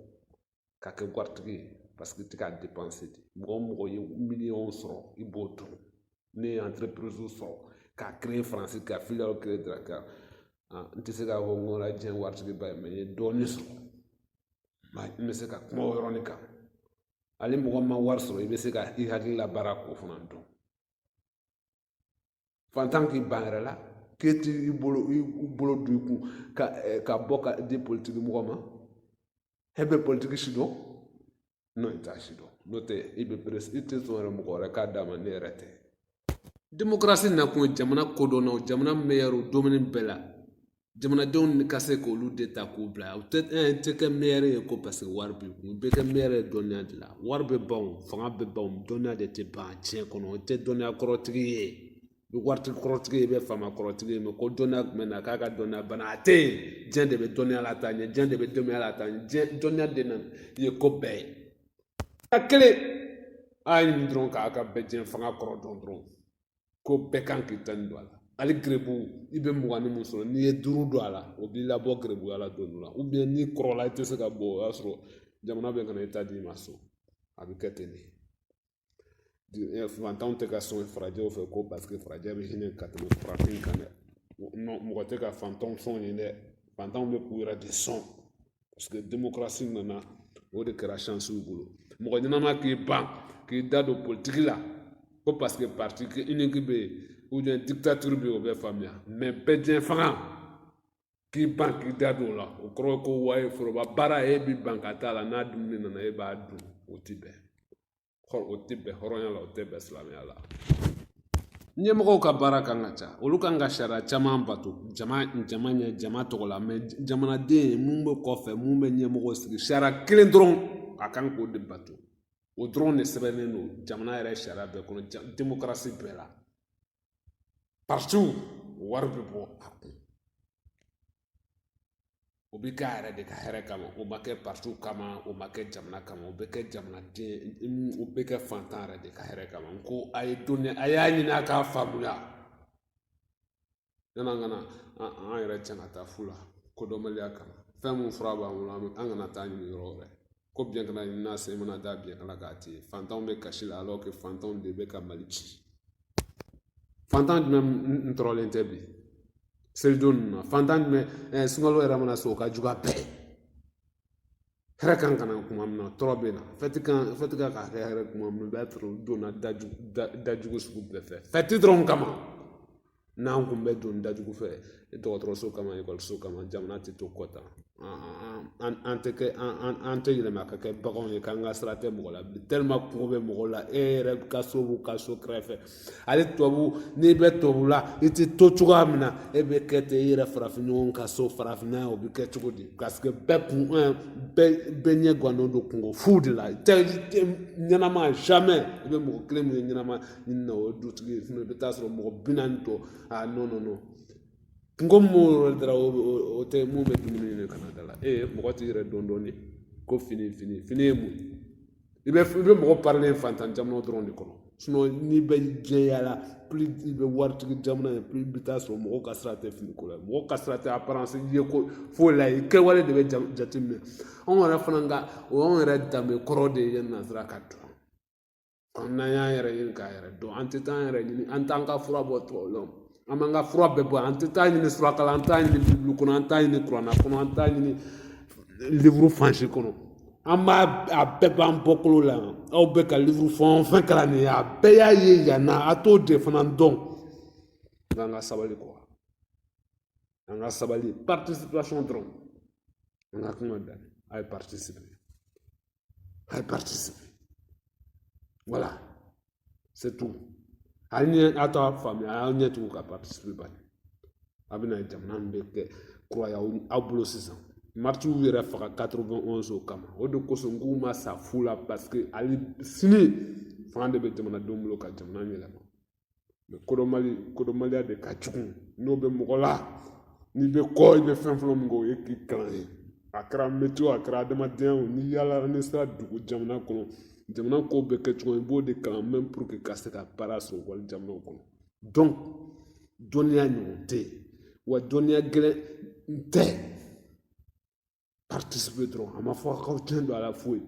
ka kɛ waritigi ye parce que i tɛ k'a dépenser ten mɔgɔ o mɔgɔ ye miliyɔn sɔrɔ i b'o dɔn ne ye entreprise sɔrɔ k'a créer faransi ka filiale créer Dakar n tɛ se k'a fɔ n ko la diɲɛ waritigiba ye mais n ye dɔɔnin sɔrɔ n bɛ se ka kuma o yɔrɔnin kan hali mɔgɔ ma wari sɔrɔ i bɛ se ka i hakili la baara k'o fana dɔn fantan k'i ban yɛrɛ la k'e t'i bolo don i kun ka bɔ ka di politiki mɔgɔ ma e bɛ politiki si dɔn non i t'a si dɔn n'o tɛ i tɛ sɔn yɛrɛ mɔgɔ wɛrɛ k'a d'a ma ne yɛrɛ tɛ démocratie nakun ye jamana kodɔnnaw jamana meilleur domini bɛɛ la jamanadenw ka se k'olu de ta k'u bila u tɛ kɛ meilleur ye ko parce que wari b'i kun bɛ kɛ meilleur ye dɔnniya de la wari bɛ ban fanga bɛ ban dɔnniya de tɛ ban diɲɛ kɔnɔ o tɛ dɔnniya kɔrɔtigi ye i bɛ waritigi kɔrɔtigi ye i bɛ faama kɔrɔtigi ye mais ko dɔnniya jumɛn na k'a ka dɔnniya bana a tɛ yen diɲɛ de bɛ dɔnniya la taa ɲɛ diɲɛ de bɛ dɔnniya la taa ɲɛ dɔnniya de na ye ko bɛɛ ye a kelen a ye nin dɔrɔn k'a ka bɛɛ diɲɛ fanga kɔrɔ dɔn dɔrɔn ko bɛɛ kan k'i ta nin don a la hali gerebu i bɛ 20 min sɔrɔ n'i ye 5 don a la o b'i labɔ gerebuya la don dɔ la ou bien n'i kɔrɔla i tɛ se ka bɔ o y'a sɔrɔ jamana bɛ ka na i ta d'i ma so a bɛ kɛ ten de fantanw tɛ ka sɔn farajɛw fɛ ko parce que farajɛ bɛ hinɛ ka tɛmɛ farafin kan dɛ mɔgɔ tɛ ka fantanw sɔn ye dɛ fantanw bɛ k'u yɛrɛ de sɔn parce que démocratie nana o de kɛra chance y'u bolo mɔgɔ ɲɛnama k'i ban k'i da don politiki la ko parce que parti unique bɛ yen ou bien dictature bɛ yen o bɛ faamuya mais bɛɛ diɲɛ fanga k'i ban k'i da don o la o kɔrɔ ye ko waye foroba baara e b'i ban ka taa la n'a dumuni nana e b'a dun o tɛ bɛn o tɛ bɛn hɔrɔnya la o tɛ bɛn silamɛya la ɲɛmɔgɔw ka baara kan ka ca olu kan ka sariya caman bato jama ɲɛ jama tɔgɔ la mɛ jamanaden mun bɛ kɔfɛ mun bɛ ɲɛmɔgɔ sigi sariya kelen dɔrɔn a kan k'o de bato o dɔrɔn de sɛbɛnnen don jamana yɛrɛ sariya bɛɛ kɔnɔ démocratie bɛɛ la partout wari bɛ bɔ a kun o bɛ kɛ a yɛrɛ de ka hɛrɛ kama o ma kɛ partout kama o ma kɛ jamana kama o bɛ kɛ jamanaden o bɛ kɛ fantan yɛrɛ de ka hɛrɛ kama n ko a ye dɔnniya a y'a ɲini a k'a faamuya yan'an kana an yɛrɛ cɛ ka taa fu la kodɔnbaliya kama fɛn mun fura b'an bolo an kana taa ɲini yɔrɔ wɛrɛ ko biɲɛ kana ɲini n'a se mana da biɲɛ kana k'a ci fantanw bɛ kasi la alors que fantanw de bɛ ka mali ci fantan jumɛn n tɔɔrɔlen tɛ bi selidon ninnu na fantan jumɛn sunkalo yɛrɛ mana se o ka jugu a bɛɛ hɛrɛ kan ka na kuma min na tɔɔrɔ bɛ na fɛti kan ka hɛrɛ kuma min bɛ sɔrɔ u donna dajugu sugu bɛɛ fɛ fɛti dɔrɔn kama n'an kun bɛ don dajugu fɛ dɔgɔtɔrɔso kama ekɔliso kama jamana tɛ to kɔ tan an tɛ yɛlɛma ka kɛ baganw ye k'an ka sira tɛ mɔgɔ la bi tellement kungo bɛ mɔgɔ la e yɛrɛ ka so b'u ka so kɛrɛfɛ ale tubabu n'i bɛ tubabu la i tɛ to cogoya min na e bɛ kɛ ten i yɛrɛ farafin ɲɔgɔn ka so farafinna o bɛ kɛ cogo di parce que bɛɛ ɲɛ gannen don kungo fu de la ɲɛnama jamais i bɛ mɔgɔ kelen min ye ɲɛnama ɲini na o ye dutigi ye i bɛ taa sɔrɔ mɔgɔ 40 tɔ non kungo mun dara o tɛ mun bɛ dumuni ɲini kana da la mɔgɔ t'i yɛrɛ dɔn dɔɔni ko fini ye mun i bɛ mɔgɔ parilen fantan jamana dɔrɔn de kɔnɔ sinon n'i bɛ diɲɛ yaala plus i bɛ waritigi jamana ye plus i bɛ taa sɔrɔ mɔgɔw ka sira tɛ fini ko la mɔgɔw ka sira tɛ apparence ye ko foyi la ye kɛwale de bɛ jateminɛ anw yɛrɛ fana ka o y'anw yɛrɛ danbe kɔrɔ de ye nanzara ka dɔn n'an y'an yɛrɛ ɲini k'a yɛrɛ dɔn an tɛ taa an yɛrɛ ɲini an t'an ka fura bɔ tubabu la an b'an ka fura bɛɛ bɔ an tɛ taa ɲini surakala an t'a ɲini bibulu kɔnɔ an t'a ɲini kuranna kɔnɔ an t'a ɲini livre fansi kɔnɔ an b'a a bɛɛ b'an bɔkolo la yan aw bɛ ka livre fɛn o fɛn kalan nin ye a bɛɛ y'a ye yan na a t'o de fana dɔn n'an ka sabali kɔ an ka sabali participation dɔrɔn an ka kuma dan a ye participer voilà c'est tout hali ni a t'a faamuya a y'aw ɲɛ tugu ka participer bani a bɛna jamana min bɛ kɛ kuraya aw bolo sisan maritiw yɛrɛ faga 91 o kama o de kosɔn k'u ma sa fu la parce que hali sini fanga de bɛ jamanadenw bolo ka jamana yɛlɛma mais kodɔnbaliya de ka jugu n'o bɛ mɔgɔ la n'i bɛ kɔ i bɛ fɛn fɔlɔ min kɛ o ye k'i kalan ye a kɛra métier a kɛra adamadenya o n'i yaala ni sera dugu jamana kɔnɔ jamana ko bɛ kɛ cogo i b'o de kalan même pour que ka se ka baara sɔrɔ wali jamanaw kɔnɔ donc dɔnniya ɲɔgɔn tɛ yen wa dɔnniya gɛlɛn tɛ participer dɔrɔn a ma fɔ k'aw tiɲɛ don a la foyi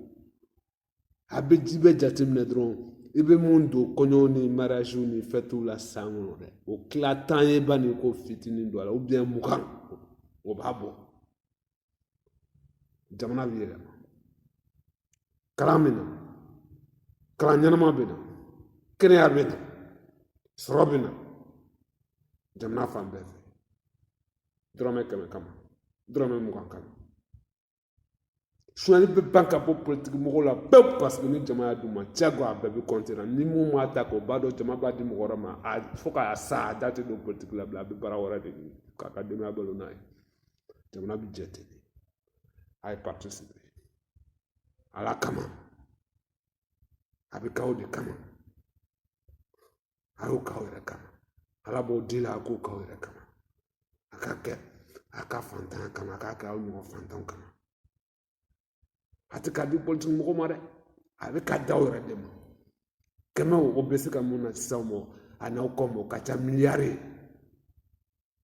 a bɛ ji bɛ jateminɛ dɔrɔn i bɛ mun don kɔɲɔw ni mariage ni fêtew la san kɔnɔ dɛ o tila 10 ye ba nin ko fitinin don a la ou bien 20 o b'a bɔ jamana bɛ yɛlɛma kalan bɛ na kalan ɲɛnama bɛ na kɛnɛya bɛ na sɔrɔ bɛ na jamana fan bɛɛ fɛ dɔrɔmɛ 100 kama dɔrɔmɛ 20 kama suɲɛli bɛ ban ka bɔ politiki mɔgɔw la pewu parce que ni jama y'a d'u ma diyago a bɛɛ bɛ compter la ni mun m'a ta k'o b'a dɔn jama b'a di mɔgɔ wɛrɛ ma fo k'a sa a da tɛ don politiki la bilen a bɛ baara wɛrɛ de ɲini k'a ka denbaya balo n'a ye jamana bɛ jɛ ten de a ye participer ala kama a bɛ k'aw de kama a y'o k'aw yɛrɛ kama ala b'o di la a k'o k'aw yɛrɛ kama a ka kɛ a ka fantanya kama a k'a kɛ aw ɲɔgɔn fantanw kama a tɛ k'a di politiki mɔgɔ ma dɛ a bɛ k'a d'aw yɛrɛ de ma kɛmɛ o bɛ se ka mun na sisan ma a n'aw kɔ ma o ka ca miliyari ye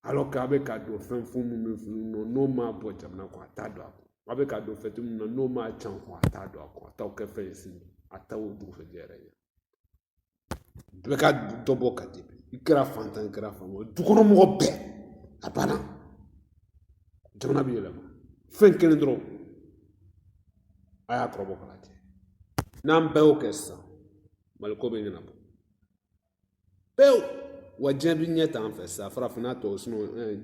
alors que a bɛ k'a don fɛn fu min bɛ funu nɔ n'o m'a bɔ jamana kɔnɔ a t'a don a kɔ a bɛ k'a don fɛti min na n'o m'a can kɔ a t'a don a kɔ a t'aw kɛ fɛn ye sini a t'aw dugufɛjɛ yɛrɛ ye bɛɛ ka dɔ bɔ ka di i kɛra fantan i kɛra faama dukɔnɔmɔgɔ bɛɛ a banna jamana bɛ yɛlɛma fɛn kelen dɔrɔn a y'a kɔrɔbɔ ka lajɛ n'an bɛɛ y'o kɛ sisan maliko bɛ ɲɛnabɔ pewu wa diɲɛ bɛ ɲɛ t'an fɛ sisan farafinna tɔw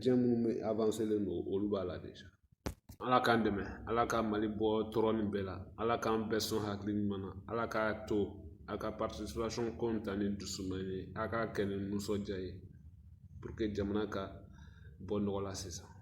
diɲɛ minnu bɛ avancelen don olu b'a la déjà ala k'an dɛmɛ ala ka mali bɔ tɔɔrɔ nin bɛɛ la ala k'an bɛɛ sɔn hakili ɲuman na ala k'a to a ka participation compte ta ni dusuma ye a k'a kɛ ni nisɔndiya ye pour que jamana ka bɔ nɔgɔ la sisan